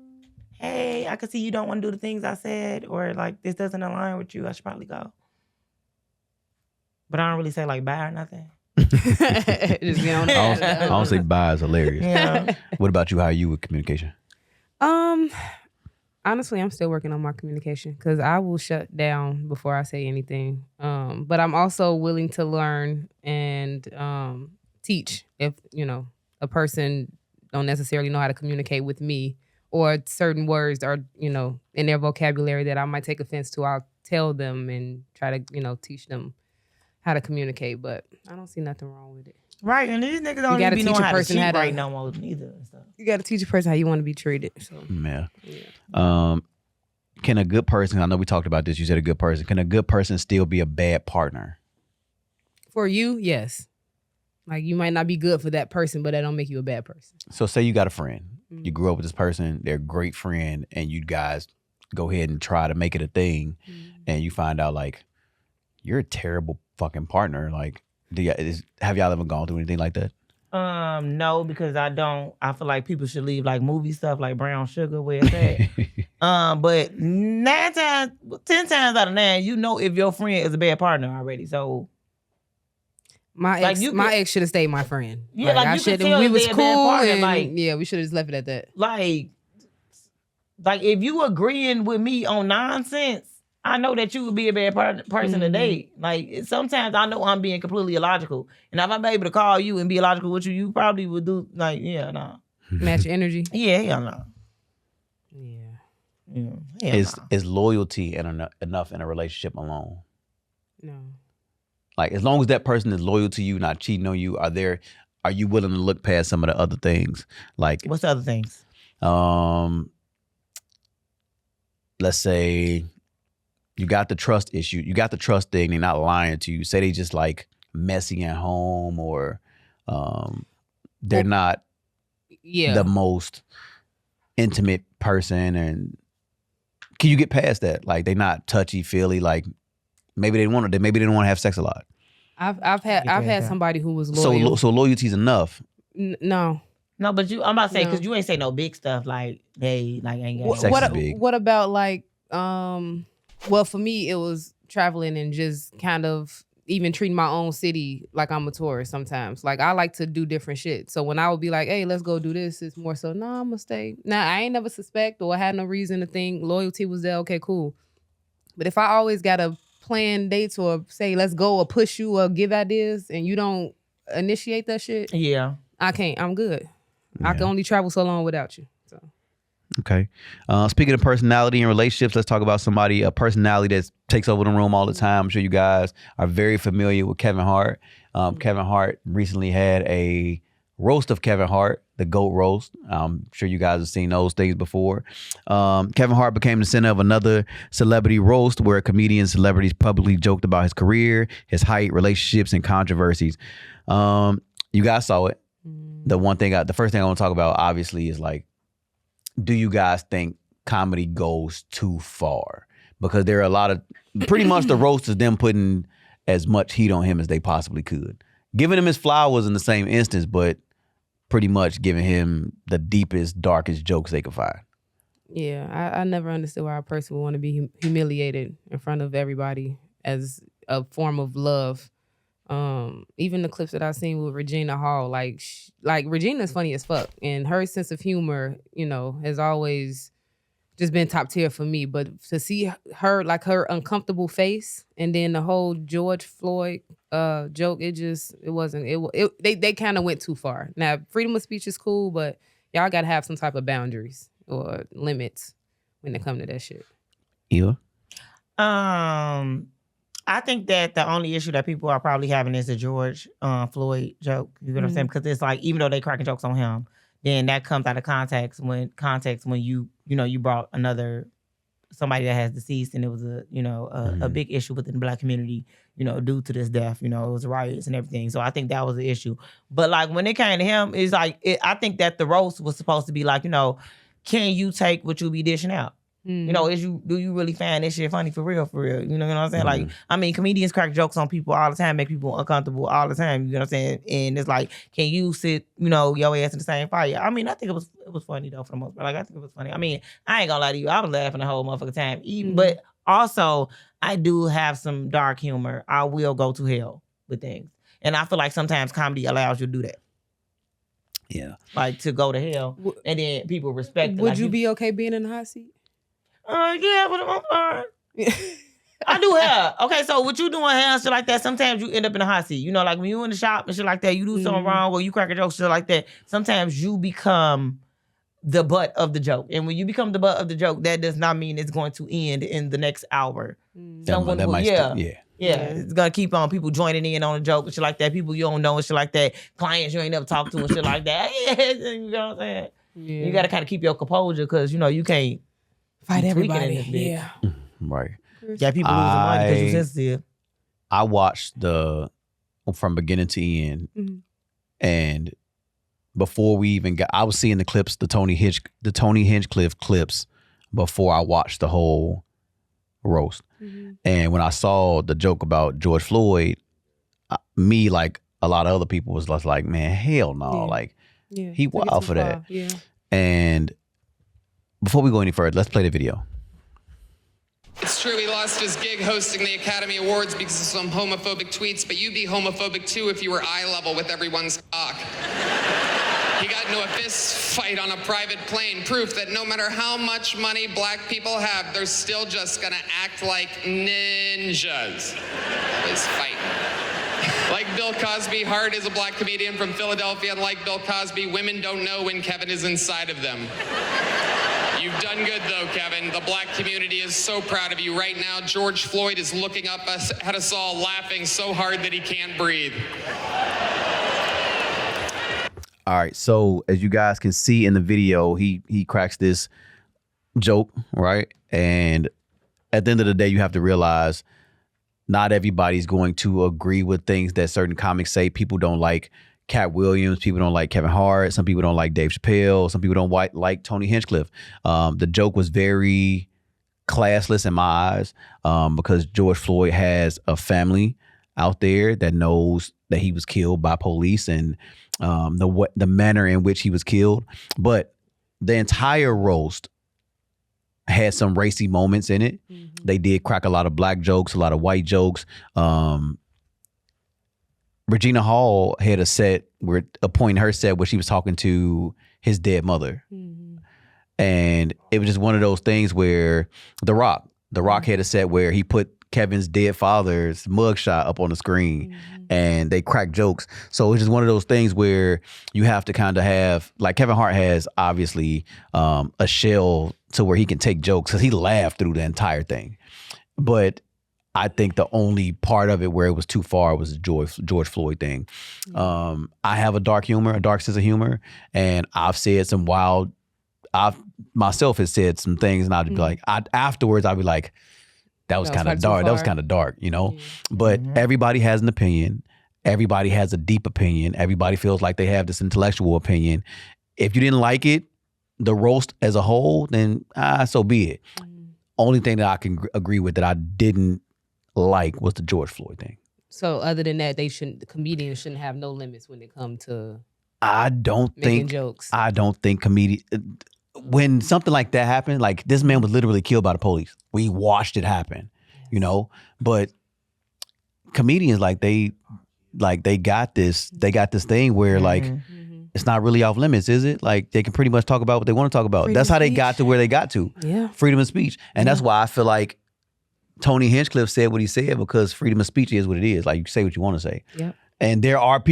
hey, I can see you don't want to do the things I said, or like this doesn't align with you, I should probably go. But I don't really say like bye or nothing. Just get on the I don't say bye is hilarious. Yeah. What about you? How are you with communication? Honestly, I'm still working on my communication because I will shut down before I say anything. But I'm also willing to learn and teach if, a person don't necessarily know how to communicate with me, or certain words are, in their vocabulary that I might take offense to. I'll tell them and try to, teach them how to communicate. But I don't see nothing wrong with it. Right, and these niggas don't even be knowing how to cheat right no more neither. And stuff. You got to teach a person how you want to be treated. So. Yeah. Can a good person, I know we talked about this, you said a good person, can a good person still be a bad partner? For you, yes. Like, you might not be good for that person, but that don't make you a bad person. So say you got a friend. Mm-hmm. You grew up with this person, they're a great friend, and you guys go ahead and try to make it a thing, and you find out, like, you're a terrible fucking partner. Like, have y'all ever gone through anything like that? No, because I don't. I feel like people should leave like movie stuff like Brown Sugar where it's at. But 10 times out of 9, you know if your friend is a bad partner already. So my ex should have stayed my friend. Yeah, like you could tell we was cool, partner, and like, yeah, we should have just left it at that. Like if you agreeing with me on nonsense, I know that you would be a bad person to date. Like, sometimes I know I'm being completely illogical. And if I'm able to call you and be illogical with you, you probably would do, like, yeah, no. Match your energy? Yeah, hell no. Yeah. Is loyalty enough in a relationship alone? No. Like, as long as that person is loyal to you, not cheating on you, are you willing to look past some of the other things? Like, what's the other things? Let's say you got the trust issue. You got the trust thing. They're not lying to you. Say they just like messy at home, or they're not the most intimate person. And can you get past that? Like, they're not touchy feely. Like, maybe they didn't want to have sex a lot. I've had somebody who was loyal. So loyalty's enough. No. No, but I'm about to say, because you ain't say no big stuff like they like ain't got sex is big. What about like well, for me, it was traveling and just kind of even treating my own city like I'm a tourist sometimes. Like, I like to do different shit. So when I would be like, hey, let's go do this, it's more so, I'm going to stay. Now, I ain't never suspect or had no reason to think loyalty was there. Okay, cool. But if I always got to plan dates or say, let's go, or push you or give ideas, and you don't initiate that shit, yeah, I can't. I'm good. Yeah. I can only travel so long without you. So. Okay. Speaking of personality and relationships, let's talk about a personality that takes over the room all the time. I'm sure you guys are very familiar with Kevin Hart. Kevin Hart recently had a roast of Kevin Hart, the GOAT roast. I'm sure you guys have seen those things before. Kevin Hart became the center of another celebrity roast where comedian celebrities publicly joked about his career, his height, relationships, and controversies. You guys saw it. The first thing I want to talk about, obviously, is like, do you guys think comedy goes too far? Because there are a lot of, pretty much the roast is them putting as much heat on him as they possibly could. Giving him his flowers in the same instance, but pretty much giving him the deepest, darkest jokes they could find. Yeah, I never understood why a person would want to be humiliated in front of everybody as a form of love. Even the clips that I've seen with Regina Hall, like Regina's funny as fuck, and her sense of humor, has always just been top tier for me. But to see her, like, her uncomfortable face, and then the whole George Floyd joke, they kind of went too far. Now, freedom of speech is cool, but y'all gotta have some type of boundaries or limits when it come to that shit. Eva? I think that the only issue that people are probably having is the George Floyd joke. You know what I'm saying? Because it's like, even though they cracking jokes on him, then that comes out of context when you brought somebody that has deceased, and it was a big issue within the Black community, due to this death. It was riots and everything. So I think that was the issue. But like, when it came to him, it's like, I think that the roast was supposed to be like, can you take what you be dishing out? You know, do you really find this shit funny for real? You know what I'm saying? Like, I mean, comedians crack jokes on people all the time, make people uncomfortable all the time. You know what I'm saying? And it's like, can you sit, your ass in the same fire? I mean, I think it was funny though for the most part. Like, I think it was funny. I mean, I ain't gonna lie to you, I was laughing the whole motherfucking time. But also, I do have some dark humor. I will go to hell with things, and I feel like sometimes comedy allows you to do that. Yeah, like to go to hell, and then people respect it. Would you be okay being in the hot seat? Yeah, but I'm fine. I do hair. Okay, so what you doing hair and shit like that, sometimes you end up in a hot seat. You know, like when you in the shop and shit like that, you do something wrong or you crack a joke, shit like that. Sometimes you become the butt of the joke. And when you become the butt of the joke, that does not mean it's going to end in the next hour. Someone will, yeah, it's gonna keep on people joining in on a joke and shit like that. People you don't know and shit like that. Clients you ain't never talked to and shit like that. You know what I'm saying? Yeah. You gotta kind of keep your composure because you can't fight everybody. Yeah, right. Yeah, people losing money because you're sensitive. I watched from beginning to end, and before we even I was seeing the clips, the Tony Hinchcliffe clips before I watched the whole roast. And when I saw the joke about George Floyd, me, like a lot of other people, was just like, man, hell no. Like, he wild for that. Yeah. And before we go any further, let's play the video. It's true he lost his gig hosting the Academy Awards because of some homophobic tweets, but you'd be homophobic too if you were eye level with everyone's cock. He got into a fist fight on a private plane, proof that no matter how much money black people have, they're still just gonna act like ninjas. This fight. Like Bill Cosby, Hart is a black comedian from Philadelphia, and like Bill Cosby, women don't know when Kevin is inside of them. You've done good though, Kevin. The black community is so proud of you. Right now, George Floyd is looking up at us all, laughing so hard that he can't breathe. All right, so as you guys can see in the video, he cracks this joke, right? And at the end of the day, you have to realize not everybody's going to agree with things that certain comics say. People don't like Cat Williams. People don't like Kevin Hart. Some people don't like Dave Chappelle. Some people don't like Tony Hinchcliffe. The joke was very classless in my eyes because George Floyd has a family out there that knows that he was killed by police and the manner in which he was killed. But the entire roast had some racy moments in it. They did crack a lot of black jokes, a lot of white jokes. Regina Hall had a point in her set where she was talking to his dead mother. And it was just one of those things where The Rock had a set where he put Kevin's dead father's mugshot up on the screen and they crack jokes. So it's just one of those things where you have to kind of have, like Kevin Hart has obviously a shell to where he can take jokes because he laughed through the entire thing. But I think the only part of it where it was too far was the George Floyd thing. I have a dark sense of humor, and I've said some wild, myself has said some things and I'd be like, afterwards I'd be like, that was kind of dark. That was kind of dark, But everybody has an opinion. Everybody has a deep opinion. Everybody feels like they have this intellectual opinion. If you didn't like it, the roast as a whole, then so be it. Only thing that I can agree with that I didn't like was the George Floyd thing. So other than that, the comedians shouldn't have no limits when it comes to making jokes. I don't think when something like that happened, like this man was literally killed by the police. We watched it happen, But comedians, they got this thing where it's not really off limits, is it? Like they can pretty much talk about what they want to talk about. That's how they got to where they got to. Yeah. Freedom of speech. And that's why I feel like Tony Hinchcliffe said what he said, because freedom of speech is what it is. Like you say what you want to say. Yep. And I'm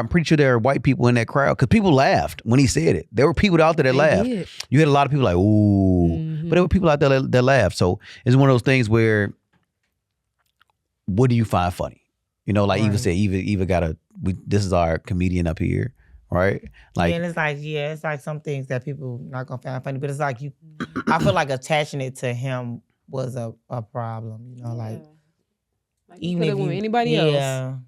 pretty sure there are white people in that crowd because people laughed when he said it. There were people out there that laughed. Did. You had a lot of people like, ooh. But there were people out there that laughed. So it's one of those things where, what do you find funny? Eva said, Eva this is our comedian up here, right? Like, and it's like some things that people not gonna find funny, but it's like I feel like attaching it to him was a problem, like even if anybody else.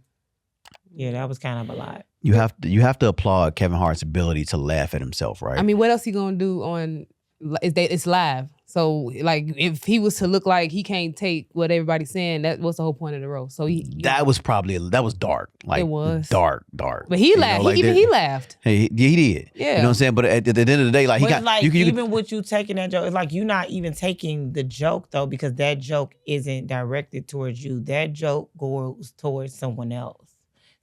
Yeah, that was kind of a lot. You have to applaud Kevin Hart's ability to laugh at himself, right? I mean, what else he gonna do on it's live. So like if he was to look like he can't take what everybody's saying, that was the whole point of the roast. So that was dark. Like it was dark. But he laughed. He laughed. He did. Yeah. You know what I'm saying? But at the end of the day, like But he it's got like, you can even with you taking that joke, it's like you're not even taking the joke though, because that joke isn't directed towards you. That joke goes towards someone else.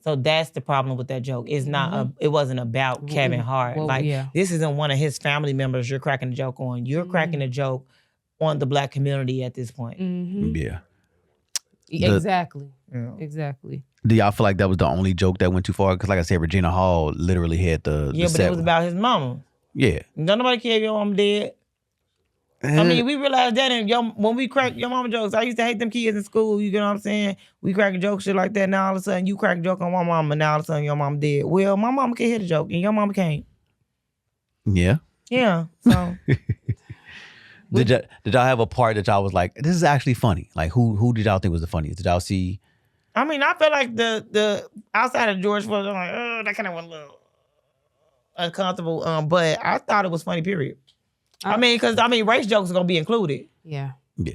So that's the problem with that joke. It's not. It wasn't about Kevin Hart. Well, this isn't one of his family members. You're cracking a joke on. You're cracking a joke on the black community at this point. Yeah. Exactly. Yeah. Exactly. Do y'all feel like that was the only joke that went too far? Because like I said, Regina Hall literally had the Yeah, but set. it was about his mama. Yeah. Don't nobody care if your mom dead. I mean, we realized that when we crack your mama jokes, I used to hate them kids in school, you get what I'm saying? We crack a joke, shit like that, now all of a sudden you crack a joke on my mama, now all of a sudden your mama dead. Well, my mama can hear the joke, and your mama can't. Yeah. Yeah, so. Did y'all have a part that y'all was like, this is actually funny? Like, who did y'all think was the funniest? Did y'all see? I mean, I feel like the outside of George Floyd, I'm like, oh, that kind of went a little uncomfortable, but I thought it was funny, period. Because race jokes are gonna be included. Yeah. Yeah.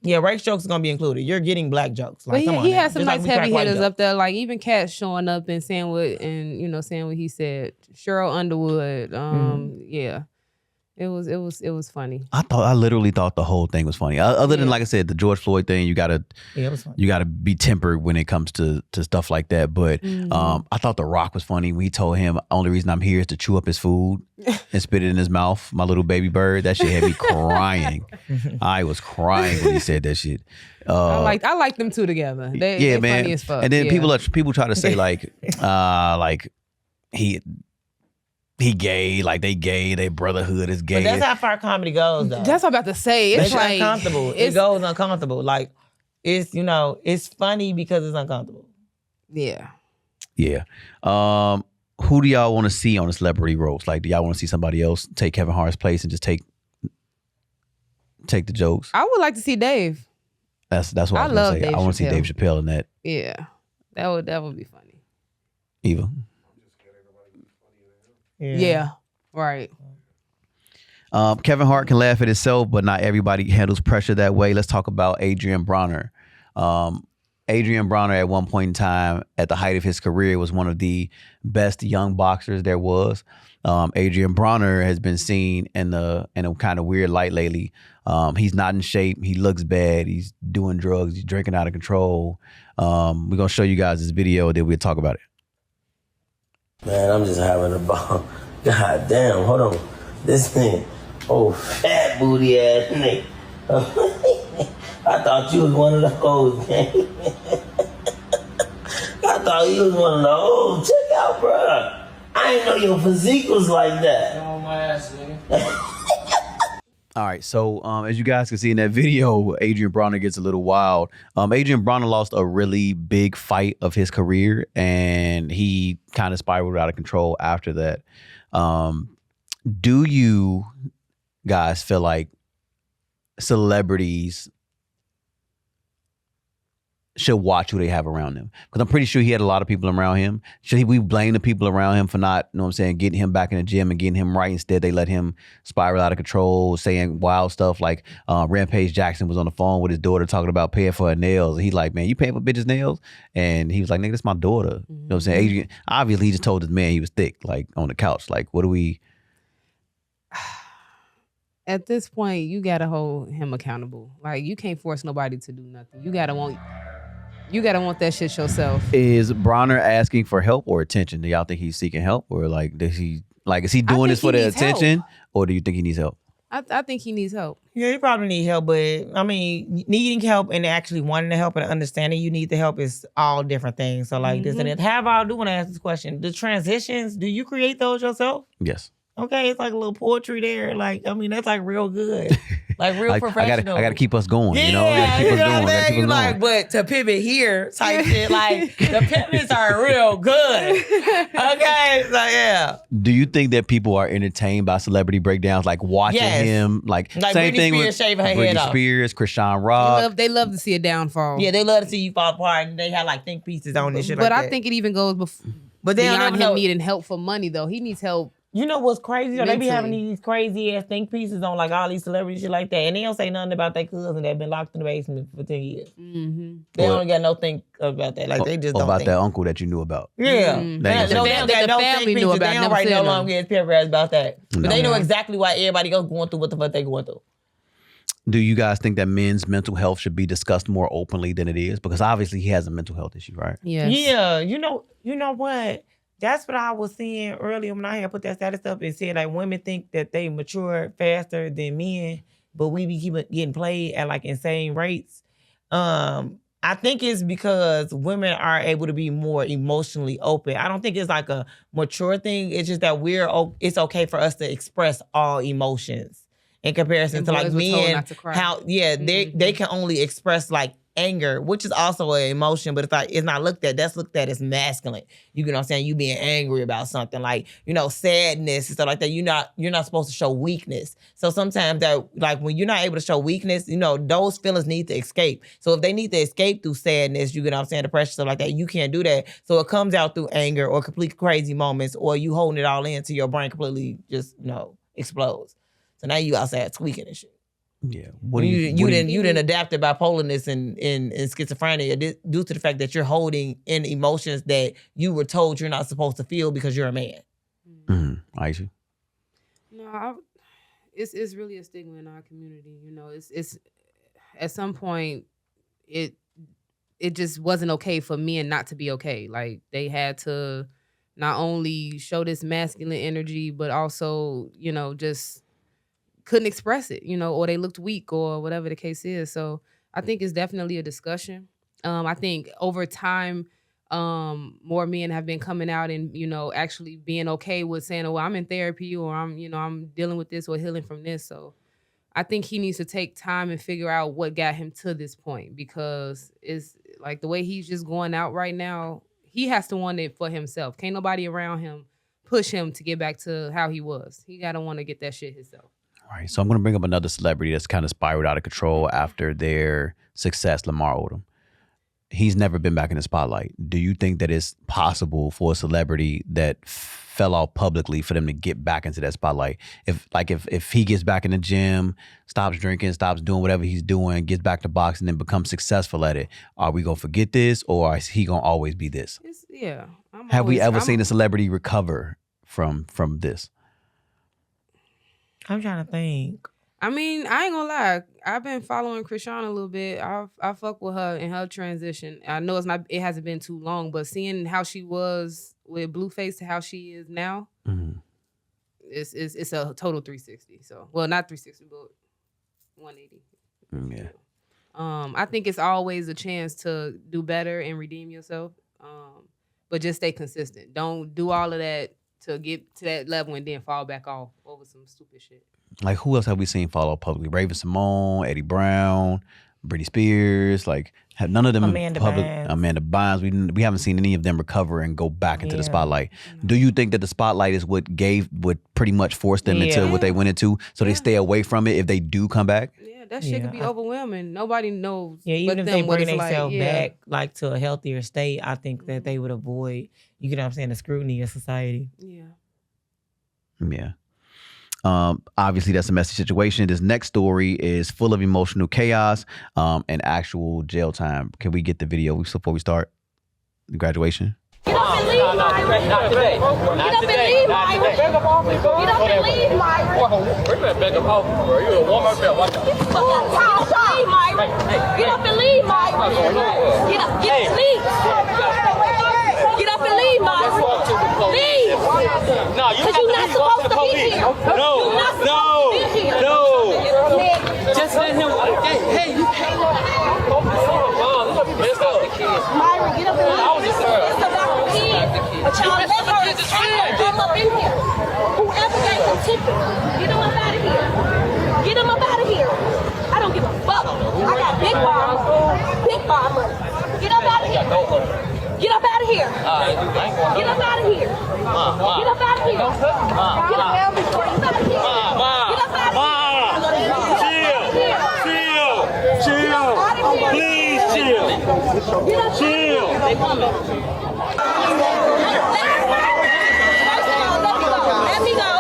Yeah, race jokes are gonna be included. You're getting black jokes. But Like, come on he now. had some Just like nice we crack heavy white hitters jokes. up there, like even Cat showing up and saying what he said. Cheryl Underwood. Yeah. It was funny. I literally thought the whole thing was funny. Other than, like I said, the George Floyd thing, you gotta be tempered when it comes to stuff like that. But I thought The Rock was funny when he told him, only reason I'm here is to chew up his food and spit it in his mouth, my little baby bird. That shit had me crying. I was crying when he said that shit. I like them two together. They man. funny as fuck. And then people try to say like he gay, like they gay, their brotherhood is gay. But that's how far comedy goes, though. That's what I'm about to say. It's like uncomfortable. It goes uncomfortable. Like, it's, it's funny because it's uncomfortable. Yeah. Yeah. Who do y'all want to see on a celebrity roast? Like, do y'all want to see somebody else take Kevin Hart's place and just take the jokes? I would like to see Dave. That's what I was gonna say. Dave I want to see Chappelle. Dave Chappelle in that. Yeah. That would be funny. Eva. Yeah. Right. Kevin Hart can laugh at himself, but not everybody handles pressure that way. Let's talk about Adrian Bronner. Adrian Bronner, at one point in time, at the height of his career, was one of the best young boxers there was. Adrian Bronner has been seen in a kind of weird light lately. He's not in shape. He looks bad. He's doing drugs. He's drinking out of control. We're gonna show you guys this video, then we'll talk about it. Man, I'm just having a ball. God damn, hold on. This thing, fat booty ass nigga. I thought you was one of those, man. I thought you was one of those. Check out, bro. I didn't know your physique was like that. On my ass, nigga. All right, so as you guys can see in that video, Adrian Bronner gets a little wild. Adrian Bronner lost a really big fight of his career, and he kind of spiraled out of control after that. Do you guys feel like celebrities should watch who they have around them? Because I'm pretty sure he had a lot of people around him. Should we blame the people around him for not, you know what I'm saying, getting him back in the gym and getting him right? Instead, they let him spiral out of control, saying wild stuff like Rampage Jackson was on the phone with his daughter talking about paying for her nails. And he's like, man, you paying for bitches' nails? And he was like, nigga, that's my daughter. You know what I'm saying? Adrian, obviously, he just told this man he was thick, like on the couch. Like, what do we... At this point, you gotta hold him accountable. Like, you can't force nobody to do nothing. You gotta want that shit yourself. Is Bronner asking for help or attention? Do y'all think he's seeking help, or is he doing this for the attention, or do you think he needs help? I think he needs help. Yeah, you probably need help, but I mean, needing help and actually wanting to help and understanding you need the help is all different things. So like this and that. However, I do want to ask this question: the transitions, do you create those yourself? Yes. Okay, it's like a little poetry there. Like, I mean, that's like real good. Like real professional. I gotta keep us going, yeah, you know? I gotta keep us going. I gotta keep us like, going. but to pivot here type shit, like the pivots are real good. Okay, so yeah. Do you think that people are entertained by celebrity breakdowns, like watching him, like same Britney thing Spears with shaving her Britney head off. Spears, Krishan Rock? They love to see a downfall. Yeah, they love to see you fall apart, and they have like think pieces on this shit. But like I that. think it even goes But they don't beyond never him know. needing help for money, though. He needs help You know what's crazy? They be Mentally. having these crazy ass think pieces on like all these celebrities shit like that, and they don't say nothing about their cousin that been locked in the basement for 10 years. Mm-hmm. They Or- don't got no think about that. Like they just Or don't about think. that uncle that you knew about. Yeah. Mm-hmm. They ain't They gonna don't say got no family think knew pieces. about They it, don't never write no said long ass paragraphs about that. But No. they know exactly why everybody else going through what the fuck they going through. Do you guys think that men's mental health should be discussed more openly than it is? Because obviously he has a mental health issue, right? Yes. Yeah, you know what? That's what I was saying earlier when I had put that status up and said like women think that they mature faster than men, but we be keep getting played at like insane rates. I think it's because women are able to be more emotionally open. I don't think it's like a mature thing. It's just that it's okay for us to express all emotions in comparison And to like boys were told men. not to cry. How they can only express like anger, which is also an emotion, but it's like it's not looked at. That's looked at as masculine. You know what I'm saying? You being angry about something, like sadness and stuff like that. You're not supposed to show weakness. So sometimes that like when you're not able to show weakness, those feelings need to escape. So if they need to escape through sadness, you know what I'm saying, depression, stuff like that, you can't do that. So it comes out through anger or complete crazy moments, or you holding it all in till your brain completely just explodes. So now you outside tweaking and shit. Yeah. You didn't adapt to bipolarness and schizophrenia due to the fact that you're holding in emotions that you were told you're not supposed to feel because you're a man. Aisha? No, it's really a stigma in our community. It's at some point it just wasn't okay for men not to be okay. Like they had to not only show this masculine energy, but also just couldn't express it, or they looked weak or whatever the case is. So I think it's definitely a discussion. I think over time, more men have been coming out and, actually being okay with saying, oh, well, I'm in therapy or I'm dealing with this or healing from this. So I think he needs to take time and figure out what got him to this point, because it's like the way he's just going out right now, he has to want it for himself. Can't nobody around him push him to get back to how he was. He got to want to get that shit himself. All right, so I'm going to bring up another celebrity that's kind of spiraled out of control after their success, Lamar Odom. He's never been back in the spotlight. Do you think that it's possible for a celebrity that fell out publicly for them to get back into that spotlight? If he gets back in the gym, stops drinking, stops doing whatever he's doing, gets back to boxing and becomes successful at it, are we going to forget this, or is he going to always be this? Have we ever seen a celebrity recover from this? I'm trying to think. I mean, I ain't gonna lie. I've been following Krishan a little bit. I fuck with her in her transition. I know it hasn't been too long, but seeing how she was with Blueface to how she is now, it's a total 360. So, well, not 360, but 180. Yeah. I think it's always a chance to do better and redeem yourself. But just stay consistent. Don't do all of that to get to that level and then fall back off over some stupid shit. Like, who else have we seen follow publicly? Raven Simone, Eddie Brown, Britney Spears. Like, have none of them Amanda public. Bynes. Amanda Bynes. We haven't seen any of them recover and go back into the spotlight. Do you think that the spotlight is what pretty much forced them into what they went into, so they stay away from it if they do come back? Yeah, that shit could be overwhelming. Nobody knows. Yeah, even if but they them what bring it's like. themselves Yeah. back like to a healthier state, I think that they would avoid, you know what I'm saying, the scrutiny of society. Yeah. Yeah. Obviously, that's a messy situation. This next story is full of emotional chaos and actual jail time. Can we get the video before we start the graduation? You don't believe Myra. Not today. You don't believe Myra. You don't believe Myra. We're gonna beg him off, bro. You a Walmart bill. Watch out. You don't believe Myra. You don't believe Myra. You don't believe. You don't believe Myra. Leave. No, Because you're not supposed to be here. No. Just let him. Hey, you can't. Myra, get up in here. It's about the kids. But y'all let her come up in here. Whoever gave them tickets, get them up out of here. Get them up out of here. I don't give a fuck. I got big bomb money. Get up out of here. Get up out of here. Get up out of here. Get up out of here. Get up out of here. Get up out of here. Chill. Please chill. Chill. They coming. Let me go.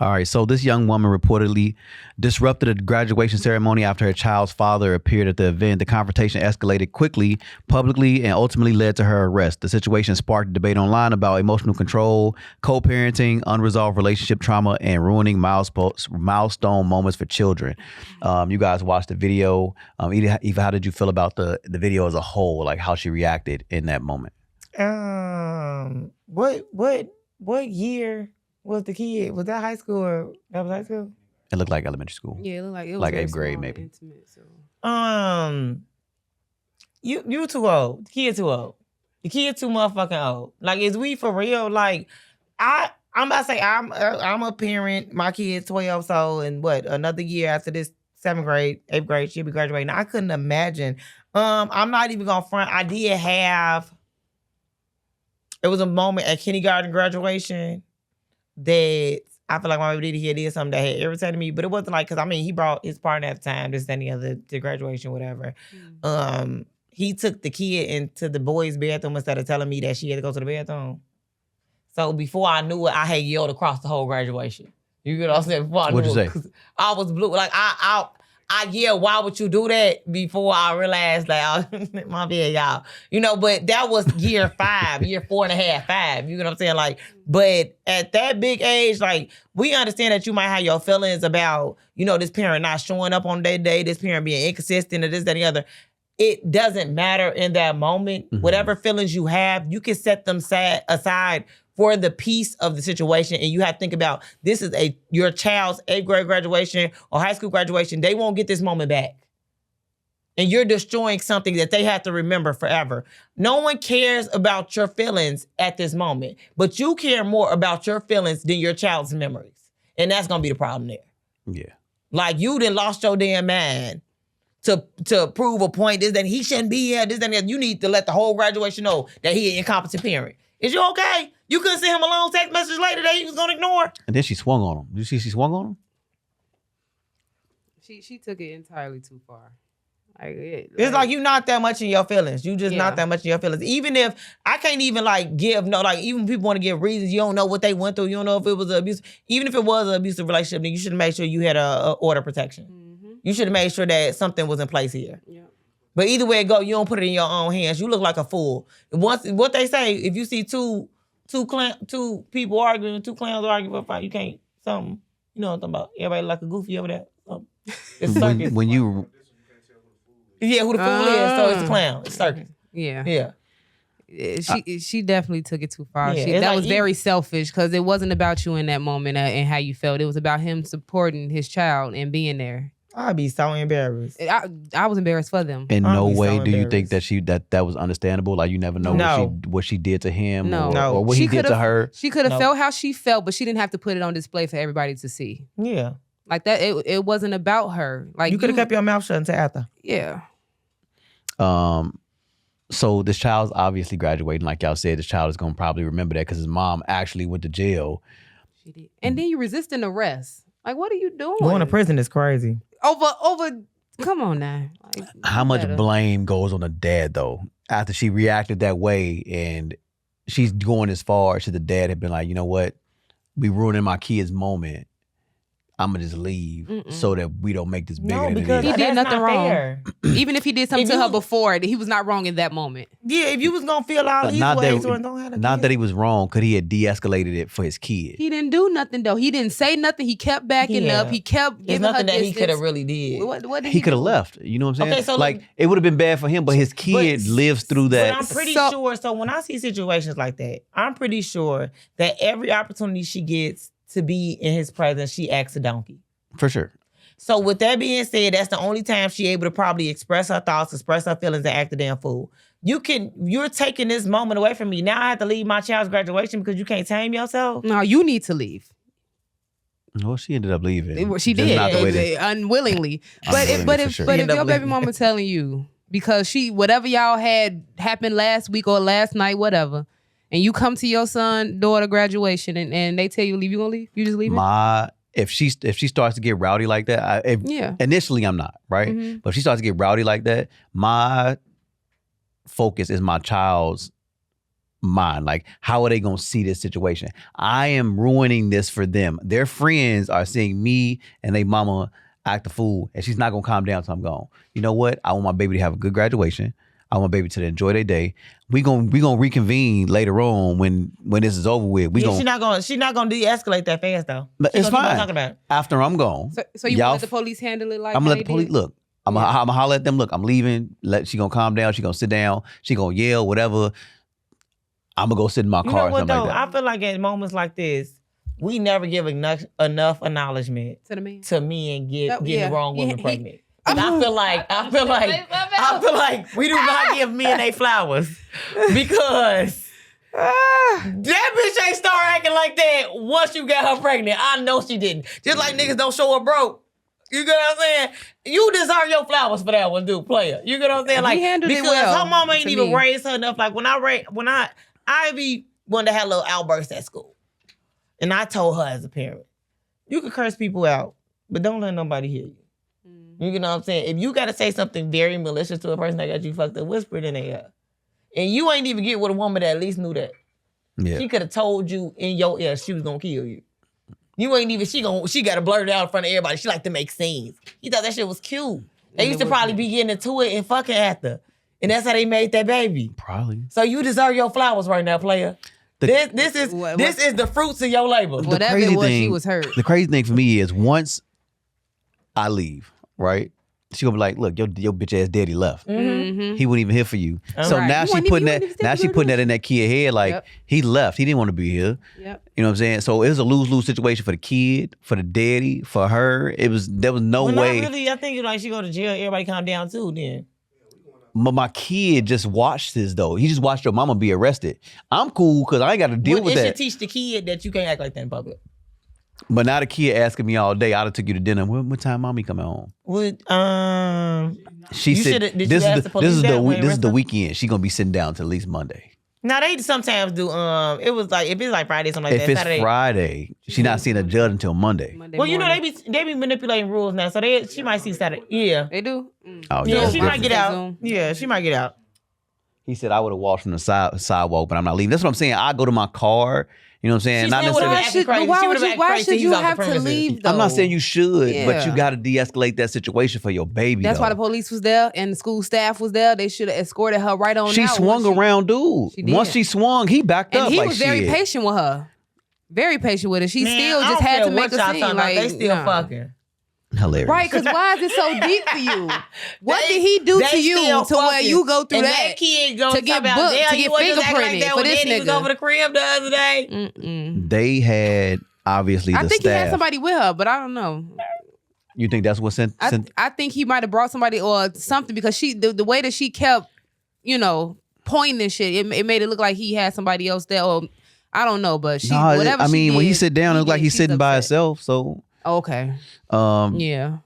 All right, so this young woman reportedly disrupted a graduation ceremony after her child's father appeared at the event. The confrontation escalated quickly, publicly, and ultimately led to her arrest. The situation sparked debate online about emotional control, co-parenting, unresolved relationship trauma, and ruining milestone moments for children. You guys watched the video. Eva, how did you feel about the video as a whole, like how she reacted in that moment? What year was the kid? Was that high school or that was high school? It looked like elementary school. Yeah, it looked like it was Like very 8th grade, small and maybe. intimate, so. You too old. The kid too old. The kid too motherfucking old. Like, is we for real? Like, I'm about to say I'm a parent. My kid's 12, so and what another year after this 7th grade, 8th grade, she'll be graduating. I couldn't imagine. I'm not even gonna front. I did have. It was a moment at kindergarten graduation that I feel like my baby did something that had irritated me, but it wasn't like, because I mean, he brought his partner at the time, this, that, and the other, to graduation, whatever. He took the kid into the boys' bathroom instead of telling me that she had to go to the bathroom. So before I knew it, I had yelled across the whole graduation. You know what I'm saying? Before I What'd knew you it, say? 'cause I was blue. Like, I yelled, why would you do that? Before I realized, like, my bad, y'all. You know, but that was year 5, year 4.5, 5. You know what I'm saying? Like, but at that big age, like, we understand that you might have your feelings about, you know, this parent not showing up on their day, this parent being inconsistent, or this, that, and the other. It doesn't matter in that moment. Mm-hmm. Whatever feelings you have, you can set them aside for the peace of the situation. And you have to think about, this is your child's 8th grade graduation or high school graduation. They won't get this moment back. And you're destroying something that they have to remember forever. No one cares about your feelings at this moment, but you care more about your feelings than your child's memories. And that's gonna be the problem there. Yeah. Like, you done lost your damn mind to prove a point, this, that he shouldn't be here, this, that, and that. You need to let the whole graduation know that he an incompetent parent. Is you okay? You couldn't send him a long text message later that he was gonna ignore? And then she swung on him. Did you see she swung on him? She took it entirely too far. It's like you not that much in your feelings. You just not that much in your feelings. Even if I can't even even people want to give reasons, you don't know what they went through. You don't know if it was an abuse. Even if it was an abusive relationship, then you should have made sure you had a order protection. Mm-hmm. You should have made sure that something was in place here. Yeah. But either way it go, you don't put it in your own hands. You look like a fool. Once what they say, if you see two people arguing, 2 clowns arguing for a fight, you can't something. You know what I'm talking about? Everybody like a goofy over there. It's circus. When you. Yeah, who the fool is, so it's a clown. It's circus. Yeah. She definitely took it too far. Yeah, that was very selfish, because it wasn't about you in that moment and how you felt. It was about him supporting his child and being there. I'd be so embarrassed. I was embarrassed for them. In no way do you think that that was understandable? Like, you never know what she did to him or what he did to her? She could have felt how she felt, but she didn't have to put it on display for everybody to see. Yeah. Like that, it wasn't about her. Like, you could have kept your mouth shut until after. Yeah. So this child's obviously graduating. Like y'all said, this child is going to probably remember that because his mom actually went to jail. She did. And then you resisting arrest. Like, what are you doing? Going to prison is crazy. Over. Come on now. Like, how much blame goes on the dad, though, after she reacted that way, and she's going as far as the dad had been like, you know what? We ruining my kid's moment. I'm gonna just leave so that we don't make this bigger than it is. He did nothing wrong. Even if he did something to her before, he was not wrong in that moment. Yeah, if you was gonna feel all these ways, not that he was wrong, could he had de-escalated it for his kid? He didn't do nothing though. He didn't say nothing. He kept backing up. He kept giving her nothing that distance. he could have really did. What did he could have left. You know what I'm saying? Okay, so like it would have been bad for him, but his kid lives through that. But I'm pretty sure. So when I see situations like that, I'm pretty sure that every opportunity she gets to be in his presence, she acts a donkey. For sure. So with that being said, that's the only time she able to probably express her thoughts, express her feelings, and act a damn fool. You're taking this moment away from me. Now I have to leave my child's graduation because you can't tame yourself? No, you need to leave. Well, she ended up leaving. She did, unwillingly. But if your baby mama telling you, because whatever y'all had happened last week or last night, whatever, and you come to your son, daughter graduation and they tell you leave, you gonna leave? You just leave it? If she starts to get rowdy like that, initially I'm not, right? Mm-hmm. But if she starts to get rowdy like that, my focus is my child's mind? Like, how are they gonna see this situation? I am ruining this for them. Their friends are seeing me and they mama act a fool, and she's not gonna calm down till I'm gone. You know what? I want my baby to have a good graduation. I want my baby to enjoy their day. We gonna reconvene later on when this is over with. She's not gonna de-escalate that fast though. But it's fine. Talking about. After I'm gone. So you want the police handle it like I'm gonna let the they police did? look. I'm gonna holler at them. Look, I'm leaving. She gonna calm down. She gonna sit down. She gonna yell, whatever. I'm gonna go sit in my car or something like that. I feel like at moments like this, we never give enough acknowledgement to me and getting the wrong woman pregnant. And I feel like we do not give men they flowers because that bitch ain't start acting like that once you got her pregnant. I know she didn't. Just like niggas don't show up broke. You get what I'm saying? You deserve your flowers for that one, dude, player. You get what I'm saying? Like, because her mama ain't even raised her enough. Like when Ivy wanted to have a little outburst at school, and I told her as a parent, you can curse people out, but don't let nobody hear you. You know what I'm saying? If you got to say something very malicious to a person that got you fucked up, whisper it in their ear. And you ain't even get with a woman that at least knew that. Yeah. She could have told you in your ear she was gonna kill you. You ain't even, she got to blurt it out in front of everybody. She like to make scenes. You thought that shit was cute. They used to probably be getting into it and fucking after. And that's how they made that baby. Probably. So you deserve your flowers right now, player. This is the fruits of your labor. Whatever it was, she was hurt. The crazy thing for me is once I leave, right? She gonna be like, look, your bitch ass daddy left. Mm-hmm. He wasn't even here for you. So right. now she putting that in that kid head, like he left. He didn't want to be here. Yep. You know what I'm saying? So it was a lose-lose situation for the kid, for the daddy, for her. There was no way. Not really. I think like she go to jail, everybody calm down too then. But my kid just watched this though. He just watched your mama be arrested. I'm cool because I ain't got to deal with that. It should teach the kid that you can't act like that in public. But now the kid asking me all day, I'd have took you to dinner. What time mommy coming home? She said, this is the weekend. She gonna be sitting down till at least Monday. Now they sometimes do. It was like if it's like Friday, something like that. If it's Saturday, Friday, she not seeing a judge until Monday. Well, you know they be manipulating rules now, so she might see Saturday. Yeah, they do. Oh yeah, she might get out. Yeah, she might get out. He said I would have walked from the sidewalk, but I'm not leaving. That's what I'm saying. I go to my car. You know what I'm saying? Why should you have to leave, though? I'm not saying you should, but you got to de-escalate that situation for your baby. That's why the police was there and the school staff was there. They should have escorted her right on out. She swung around, dude. Once she swung, he backed up. And he was very patient with her. Very patient with her. She still just had to make a scene. Like, they still fucking. Hilarious. Right, because why is it so deep for you? What did he do to you to where you go through that kid to get booked, to get fingerprinted for this nigga? He was over the crib the other day. They had obviously I think staff. he had somebody with her, but I don't know. You think that's what sent? I think he might have brought somebody or something because the way that she kept, pointing and shit, it made it look like he had somebody else there. Or I don't know, but whatever. When he sit down, it looked like he's sitting by himself. So. Okay. Yeah.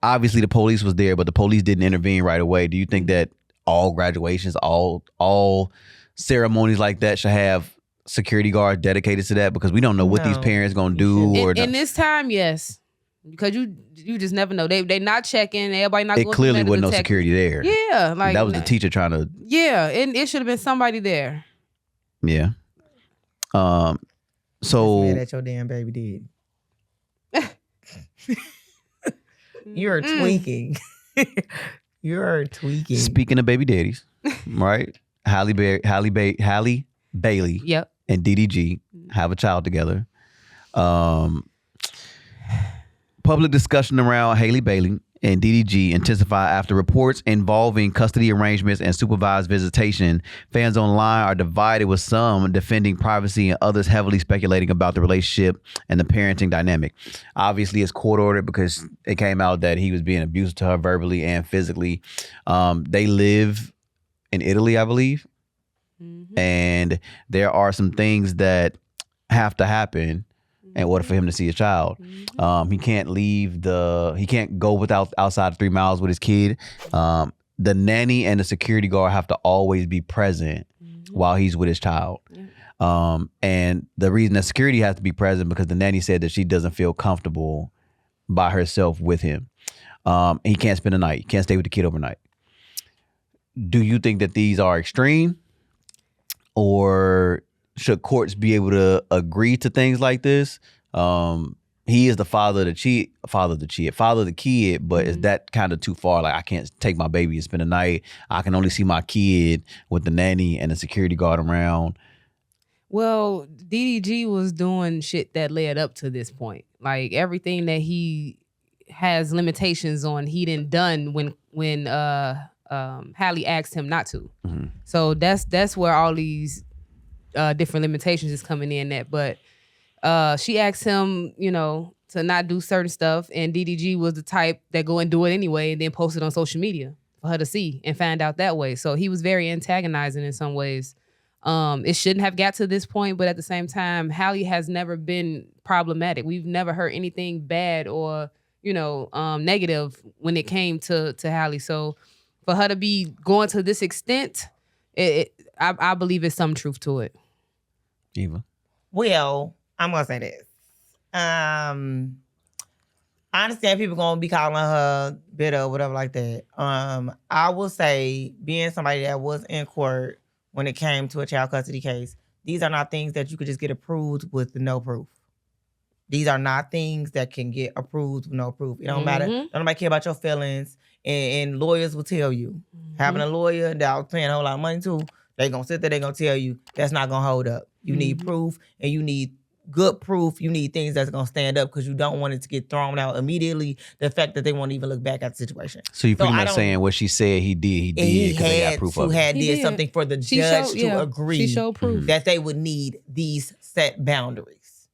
Obviously, the police was there, but the police didn't intervene right away. Do you think that all graduations, all ceremonies like that should have security guards dedicated to that? Because we don't know what these parents gonna do. In this time, yes, because you just never know. They not checking. Everybody not. It clearly wasn't no security there. Yeah, like that was the teacher trying to. Yeah, and it should have been somebody there. Yeah. So mad at your damn baby did. You're tweaking. You're tweaking. Speaking of baby daddies, right? Halle Bailey yep. and DDG have a child together. Public discussion around Hailey Bailey and DDG intensified after reports involving custody arrangements and supervised visitation. Fans online are divided, with some defending privacy and others heavily speculating about the relationship and the parenting dynamic. Obviously, it's court ordered because it came out that he was being abusive to her verbally and physically. They live in Italy, I believe. Mm-hmm. And there are some things that have to happen in order for him to see a child. He can't he can't go outside 3 miles with his kid. The nanny and the security guard have to always be present while he's with his child. And the reason that security has to be present because the nanny said that she doesn't feel comfortable by herself with him. He can't spend the night. He can't stay with the kid overnight. Do you think that these are extreme? or should courts be able to agree to things like this? He is the father of the kid, but is that kind of too far? Like, I can't take my baby and spend the night. I can only see my kid with the nanny and the security guard around. Well, DDG was doing shit that led up to this point. Like, everything that he has limitations on, he done done when Hailey asked him not to. Mm-hmm. So that's where all these different limitations is coming in at. But she asked him, to not do certain stuff, and DDG was the type that go and do it anyway, and then post it on social media for her to see and find out that way. So he was very antagonizing in some ways. It shouldn't have got to this point, but at the same time, Hailey has never been problematic. We've never heard anything bad or negative when it came to Hailey. So for her to be going to this extent, I believe it's some truth to it. Eva? Well, I'm gonna say this. I understand people gonna be calling her bitter or whatever like that. I will say, being somebody that was in court when it came to a child custody case, these are not things that you could just get approved with no proof. These are not things that can get approved with no proof. It don't matter. Don't nobody care about your feelings. And lawyers will tell you. Having a lawyer that I was paying a whole lot of money to, they gonna sit there, they gonna tell you that's not gonna hold up. You need proof, and you need good proof. You need things that's gonna stand up, because you don't want it to get thrown out immediately. The fact that they won't even look back at the situation. So you're pretty much saying what she said he did because they got proof of it. He did something for the judge to agree she showed proof that they would need these set boundaries.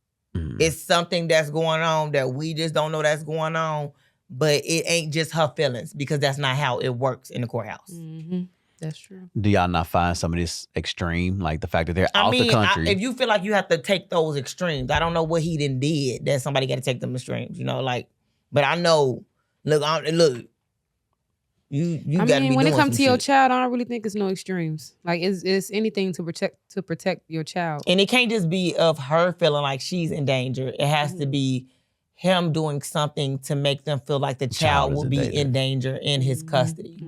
It's something that's going on that we just don't know that's going on, but it ain't just her feelings, because that's not how it works in the courthouse. That's true. Do y'all not find some of this extreme, like the fact that they're out the country? If you feel like you have to take those extremes, I don't know what he did that somebody got to take them extremes, but I know, look, you got to be when doing it comes to your shit. child, I don't really think it's no extremes. Like, it's anything to protect your child. And it can't just be of her feeling like she's in danger. It has to be him doing something to make them feel like the child will be in danger in his custody.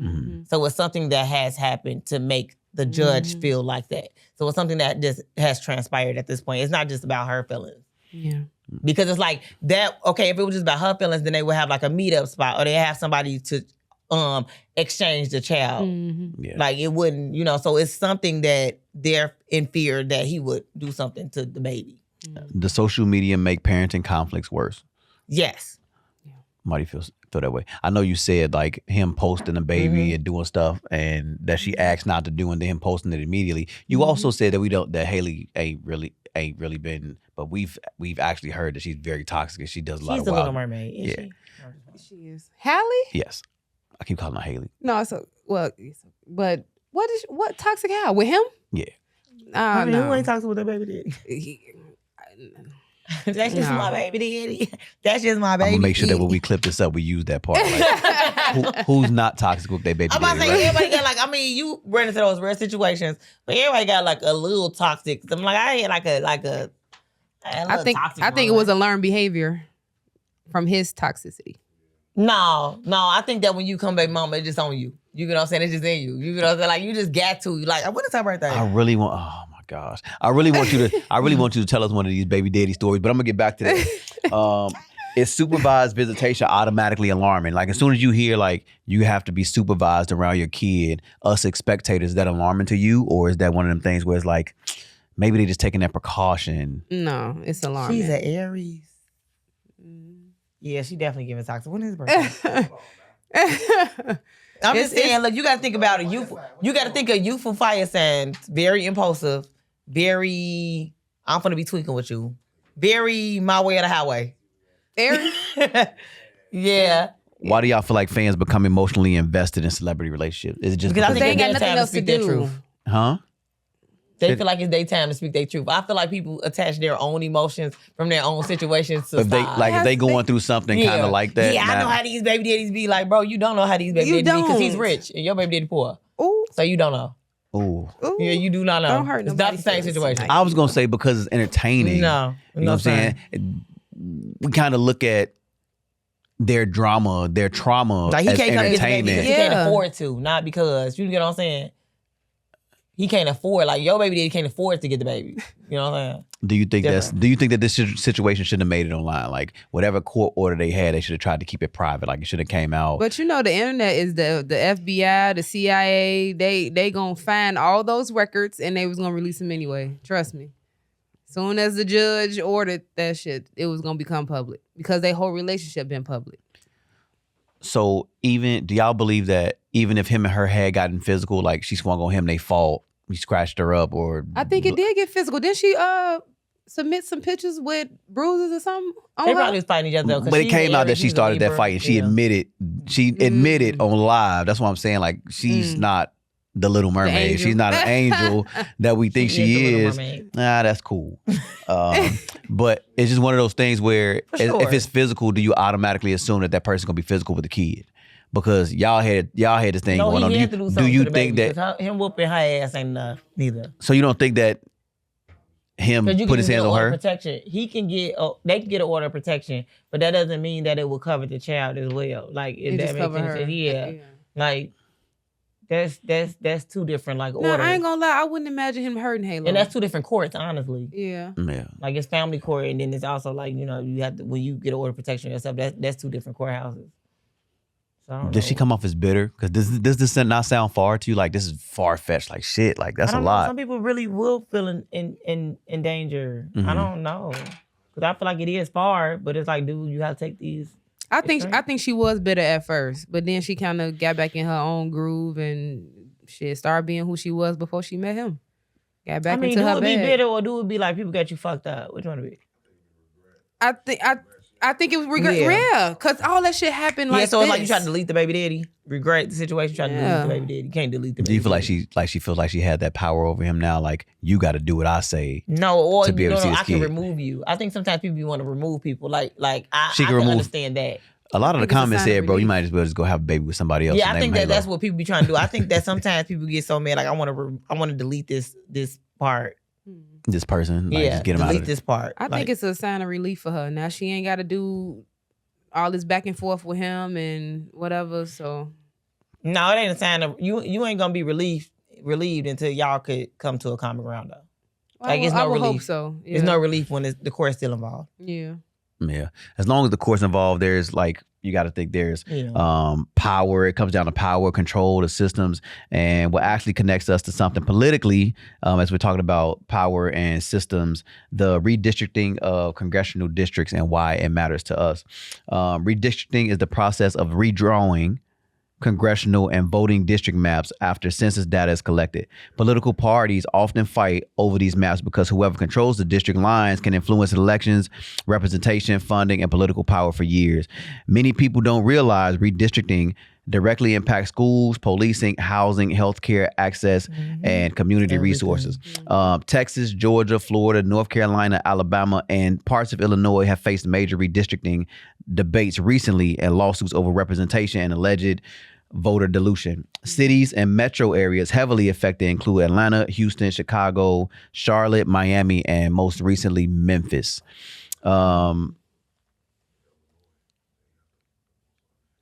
So it's something that has happened to make the judge feel like that. So it's something that just has transpired at this point. It's not just about her feelings. Yeah. Because it's like that, okay, if it was just about her feelings, then they would have like a meetup spot, or they have somebody to exchange the child. Like, it wouldn't, so it's something that they're in fear that he would do something to the baby. Does social media make parenting conflicts worse? Yes. Why do you feel that way? I know you said like him posting the baby and doing stuff, and that she asked not to do, and then him posting it immediately. You also said that Hailey ain't really been, but we've actually heard that she's very toxic and she does a lot of She's a wild. Little Mermaid, isn't she? She is. Hailey? Yes. I keep calling her Hailey. No, but what toxic how? With him? Yeah. Who ain't toxic with that baby daddy? That's just my baby daddy. That's just my baby. I'm gonna make sure that when we clip this up, we use that part. Like, who's not toxic with their baby I'm about daddy? to say, Right? everybody got you run into those rare situations, but everybody got like a little toxic. I'm like, I had I think it was a learned behavior from his toxicity. No, I think that when you come back mama, it's just on you. You know what I'm saying? It's just in you. You know what I'm saying? Like, you just got to. Like, when is her birthday? I really want. Oh my gosh! I really want you to tell us one of these baby daddy stories. But I'm gonna get back to that. Is supervised visitation automatically alarming? Like, as soon as you hear like you have to be supervised around your kid, us as spectators, is that alarming to you, or is that one of them things where it's like maybe they just taking that precaution? No, it's alarming. She's an Aries. Yeah, she definitely giving toxic. When is his birthday? I'm just saying, look, you got to think about it. You got to think of youthful fire signs. Very impulsive. Very, I'm going to be tweaking with you. Very my way or the highway. Aries? Yeah. Why do y'all feel like fans become emotionally invested in celebrity relationships? Is it just Because I They think ain't got it's nothing their time to else to speak their do. truth. huh? They feel like it's their time to speak their truth. I feel like people attach their own emotions from their own situations to If they going through something kind of like that. Yeah, I know how these baby daddies be like, bro, you don't know how these baby daddies be because he's don't. rich and your baby daddy poor. Ooh. So you don't know. Ooh. Yeah, you do not know. Don't hurt It's not the nobody's same feelings situation. tonight. I was gonna say because it's entertaining. No. You know what I'm saying? We kind of look at their drama, their trauma Like, he as can't come to his baby entertainment. because he can't Yeah. afford to, not because. You get what I'm saying? he can't afford, like your baby daddy can't afford to get the baby. You know what I'm saying? Do you think Different. do you think that this situation shouldn't have made it online? Like whatever court order they had, they should have tried to keep it private. Like it should have came out. But you know, the internet is the FBI, the CIA. They gonna find all those records and they was gonna release them anyway. Trust me. Soon as the judge ordered that shit, it was gonna become public because their whole relationship been public. So do y'all believe that even if him and her had gotten physical, like she swung on him, they fought, he scratched her up, or I think it did get physical. Didn't she submit some pictures with bruises or something on They her? probably was fighting each other though. 'cause But it she's came out Aries, that she he's a started that Libra. fight, and she Yeah. admitted on live. That's what I'm saying. Like she's not the Little Mermaid. angel. She's not an angel that we think She she is the Little is. Mermaid. Nah, that's cool. But it's just one of those things where sure. if it's physical, do you automatically assume that person's gonna be physical with the kid? Because y'all had this thing No, going on. he had to do something Do you to the think baby, that? 'cause him whooping her ass ain't enough neither? So you don't think that him Because you put can his get hands an on order her? of protection. They can get an order of protection, but that doesn't mean that it will cover the child as well. Like if It that just makes cover sense. her. Yeah. Like that's two different like No, orders. I ain't gonna lie. I wouldn't imagine him hurting Halo. And that's two different courts, honestly. yeah. Yeah. Like it's family court, and then it's also like you have to when you get an order of protection yourself. That's two different courthouses. So I don't Does she know. come off as bitter? Because does this not sound far to you? Like this is far fetched. Like shit. Like that's I a don't know. lot. Some people really will feel in danger. I don't know because I feel like it is far, but it's like, dude, you have to take these. I think she was bitter at first, but then she kind of got back in her own groove and shit started being who she was before she met him. Got back I mean, into do her it be bag. bitter or do it be like people got you fucked up? Which one it be? I think it was regret. Yeah. Yeah, because all that shit happened like Yeah, so it's like you this. try to delete the baby daddy, regret the situation, try to delete the baby daddy. You can't delete the baby Do you feel daddy. like she feels like she had that power over him now? Like you got to do what I say. No, or to be able to see his I can kid? remove you. I think sometimes people want to remove people. Like I She can can remove- understand that. A lot of the think it's a comments sign of said, "Bro, you relief. might as well just go have a baby with somebody else." Yeah, and I think name that Halo. that's what people be trying to do. I think that sometimes people get so mad, like I want to delete this part. This person. Like, Yeah, just get him out delete of this part. I think it's a sign of relief for her. Now she ain't got to do all this back and forth with him and whatever. So No, it ain't a sign of you ain't gonna be relieved until y'all could come to a common ground though. Like it's no I would relief. hope so. Yeah. It's no relief when the court's still involved. Yeah. Yeah, as long as the court's involved, there's like you got to think there's Yeah. power. It comes down to power, control, the systems, and what actually connects us to something politically. As we're talking about power and systems, the redistricting of congressional districts and why it matters to us. Redistricting is the process of redrawing congressional and voting district maps after census data is collected. Political parties often fight over these maps because whoever controls the district lines can influence elections, representation, funding, and political power for years. Many people don't realize redistricting directly impacts schools, policing, housing, healthcare access, and community resources. Texas, Georgia, Florida, North Carolina, Alabama, and parts of Illinois have faced major redistricting debates recently and lawsuits over representation and alleged voter dilution. Cities and metro areas heavily affected include Atlanta, Houston, Chicago, Charlotte, Miami, and most recently Memphis.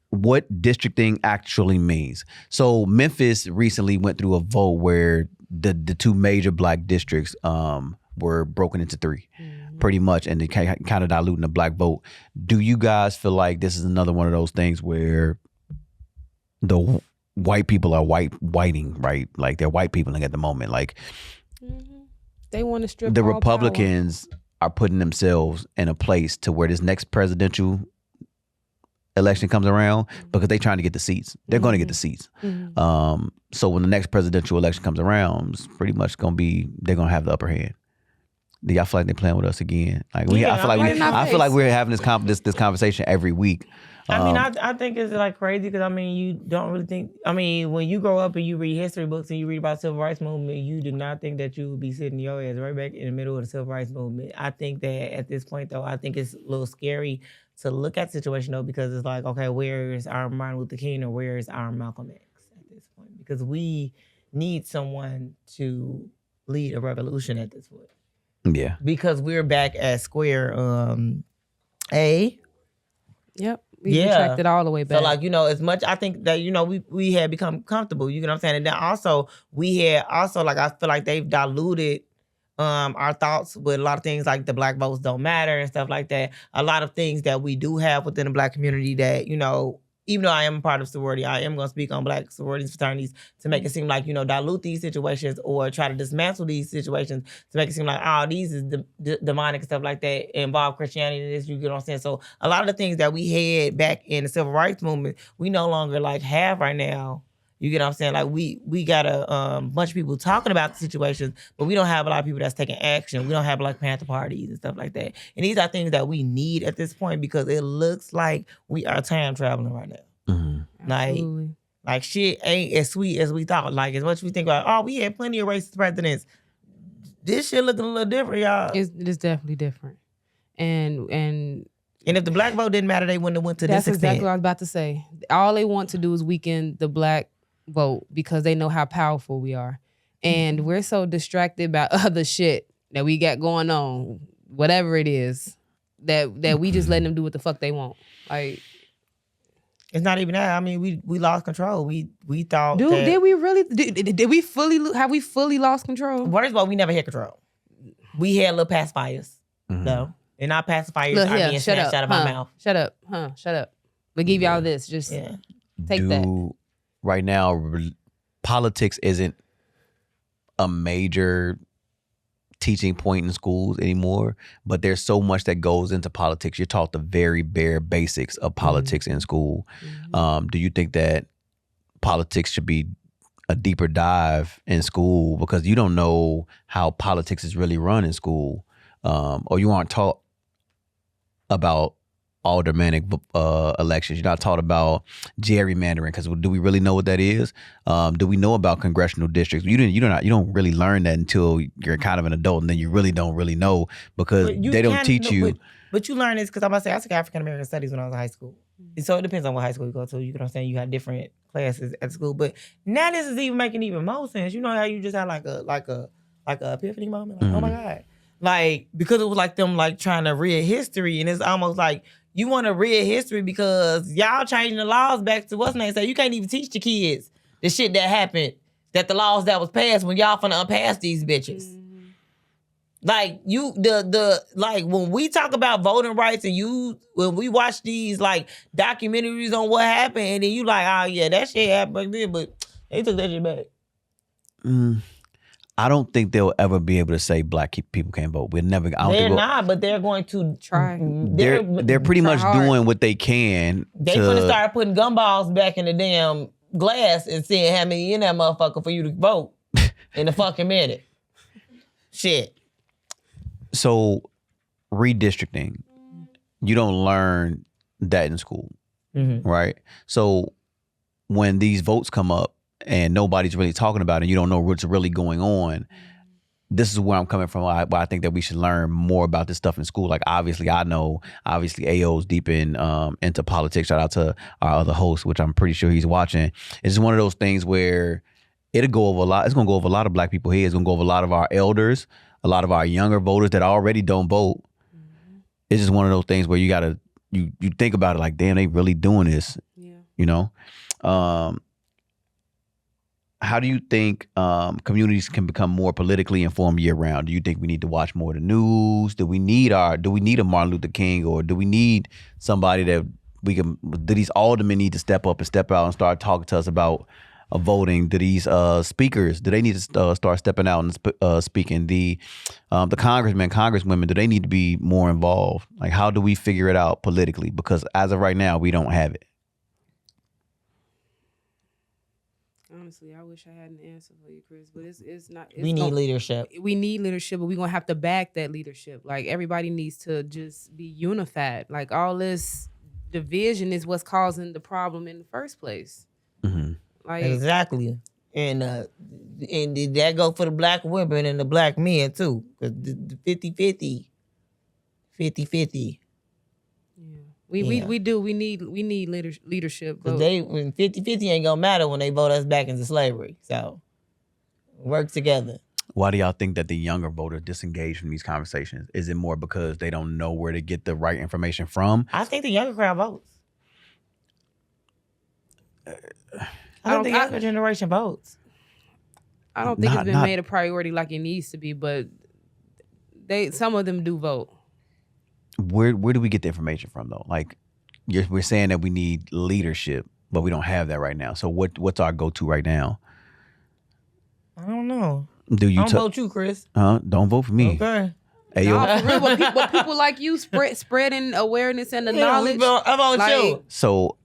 What districting actually means. So Memphis recently went through a vote where the two major black districts were broken into three, pretty much, and they kind of diluting the black vote. Do you guys feel like this is another one of those things where the white people are whiting, right? Like they're white people at the moment. Like They want to strip the all Republicans are putting themselves in a place to where this next presidential election comes around because they're trying to get the seats. They're going to get the seats. So when the next presidential election comes around, it's pretty much going to be, they're going to have the upper hand. Do y'all feel like they're playing with us again? Like Yeah, I feel like right in our I feel like face. we're having this conversation every week. I mean, I think it's like crazy because I mean, you don't really think. I mean, when you grow up and you read history books and you read about civil rights movement, you do not think that you would be sitting your ass right back in the middle of the civil rights movement. I think that at this point, though, I think it's a little scary to look at the situation though because it's like, okay, where is our Martin Luther King or where is our Malcolm X at this point? Because we need someone to lead a revolution at this point. Yeah. Because we're back at square A. Yep. We retracted all the way back. So like, as much I think that, we had become comfortable, you know what I'm saying? And then also we had like I feel like they've diluted our thoughts with a lot of things like the black votes don't matter and stuff like that. A lot of things that we do have within the black community that, even though I am a part of sorority, I am going to speak on black sororities, fraternities to make it seem like, dilute these situations or try to dismantle these situations to make it seem like, oh, these is demonic and stuff like that, involve Christianity in this, you get what I'm saying? So a lot of the things that we had back in the civil rights movement, we no longer like have right now. You get what I'm saying? Like we got a bunch of people talking about the situations, but we don't have a lot of people that's taking action. We don't have Black Panther parties and stuff like that. And these are things that we need at this point because it looks like we are time traveling right now. Absolutely. Like shit ain't as sweet as we thought. Like as much as we think about, we had plenty of racist presidents. This shit looking a little different, y'all. It is definitely different. And if the black vote didn't matter, they wouldn't have went to this extent. That's exactly what I was about to say. All they want to do is weaken the black vote because they know how powerful we are. And we're so distracted by other shit that we got going on, whatever it is, that we just letting them do what the fuck they want. Like, it's not even that. I mean, we lost control. We thought dude, did we really? Did we fully, have we fully lost control? First of all, we never had control. We had little pacifiers, though. And our pacifiers are being snatched out of our mouth. Shut up. Shut up. We give y'all this. Just take that. Right now, politics isn't a major teaching point in schools anymore, but there's so much that goes into politics. You're taught the very bare basics of politics in school. Do you think that politics should be a deeper dive in school because you don't know how politics is really run in school, or you aren't taught about aldermanic elections? You're not taught about gerrymandering because do we really know what that is? Do we know about congressional districts? You don't really learn that until you're kind of an adult, and then you really don't really know because they don't teach you. But you learn this because I'm about to say I took African American studies when I was in high school. So it depends on what high school you go to. You know what I'm saying? You have different classes at school, but now this is even making even more sense. You know how you just had like a epiphany moment, like oh my god, like because it was like them like trying to read history, and it's almost like. You want to read history because y'all changing the laws back to what's name. So you can't even teach the kids the shit that happened, that the laws that was passed when y'all finna unpass these bitches. Like like when we talk about voting rights and when we watch these like documentaries on what happened and then you like, oh yeah, that shit happened back then, but they took that shit back. I don't think they'll ever be able to say black people can't vote. We're never. They're not, but they're going to try. They're pretty much doing what they can. They gonna start putting gumballs back in the damn glass and seeing how many in that motherfucker for you to vote in a fucking minute. Shit. So, redistricting, you don't learn that in school, right? So, when these votes come up, and nobody's really talking about it, you don't know what's really going on. This is where I'm coming from. Why I think that we should learn more about this stuff in school. Like obviously AO's deep into politics. Shout out to our other host, which I'm pretty sure he's watching. It's just one of those things where it'll go over a lot. It's gonna go over a lot of black people here. It's gonna go over a lot of our elders, a lot of our younger voters that already don't vote. It's just one of those things where you gotta you think about it like, damn, they really doing this. Yeah. You know? How do you think communities can become more politically informed year round? Do you think we need to watch more of the news? Do we need a Martin Luther King, or do we need somebody that do these aldermen need to step up and step out and start talking to us about voting? Do these speakers, do they need to start stepping out and speaking? The congressmen, congresswomen, do they need to be more involved? Like, how do we figure it out politically? Because as of right now, we don't have it. Honestly, I wish I had an answer for you, Chris, but it's not. We need leadership. We need leadership, but we're going to have to back that leadership. Like, everybody needs to just be unified. Like, all this division is what's causing the problem in the first place. Like, exactly. And that go for the black women and the black men, too. Because the 50-50. 50-50. We need leadership. Because when 50-50 ain't gonna matter when they vote us back into slavery. So work together. Why do y'all think that the younger voters disengage from these conversations? Is it more because they don't know where to get the right information from? I think the younger crowd votes. I don't think younger generation votes. I don't think it's been made a priority like it needs to be, but some of them do vote. Where do we get the information from though? Like we're saying that we need leadership, but we don't have that right now. So what's our go-to right now? I don't know. Do you don't vote you, Chris? Don't vote for me. Okay. Hey, no, for real, but people like you spreading awareness and the knowledge. I vote you. So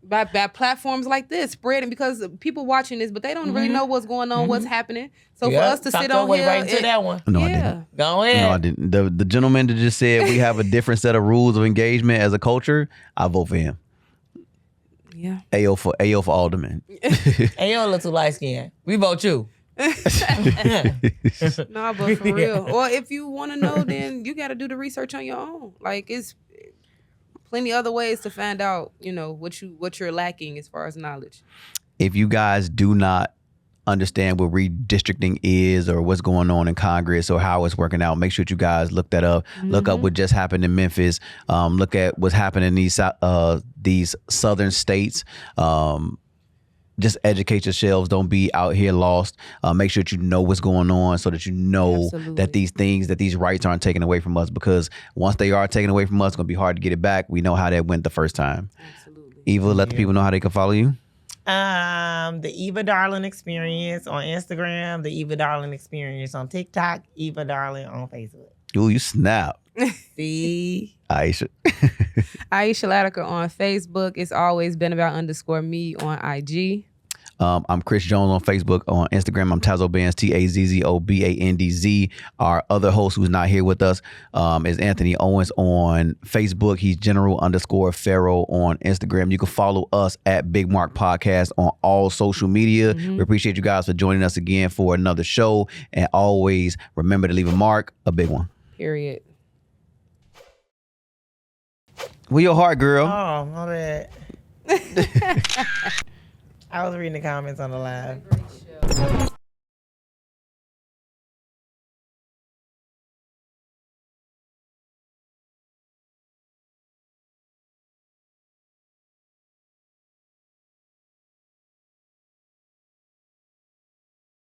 by platforms like this, spreading, because people watching this, but they don't really know what's going on, what's happening. So for us to sit on here, right to that one. No, I didn't. Go ahead. No, I didn't. The gentleman that just said we have a different set of rules of engagement as a culture, I vote for him. Yeah. AO for alderman. AO look too light skinned. We vote you. No, but for real. Or if you want to know, then you got to do the research on your own. Like, it's plenty other ways to find out, what you're lacking as far as knowledge. If you guys do not understand what redistricting is or what's going on in Congress or how it's working out, make sure that you guys look that up. Look up what just happened in Memphis. Look at what's happening in these southern states. Just educate yourselves. Don't be out here lost. Make sure that you know what's going on so that you know that these rights aren't taken away from us, because once they are taken away from us, it's going to be hard to get it back. We know how that went the first time. Absolutely. Eva, let the people know how they can follow you. The Eva Darling Experience on Instagram, the Eva Darling Experience on TikTok, Eva Darling on Facebook. Ooh, you snap. See? Aisha. Aisha Latiker on Facebook. It's always been about _me on IG. I'm Chris Jones on Facebook. On Instagram, I'm Tazo Bands, TAZZOBANDZ. Our other host who's not here with us is Anthony Owens on Facebook. He's General_Pharaoh on Instagram. You can follow us at Big Mark Podcast on all social media. We appreciate you guys for joining us again for another show. And always remember to leave a mark, a big one. Period. Where your heart, girl? Oh, my bad. I was reading the comments on the live.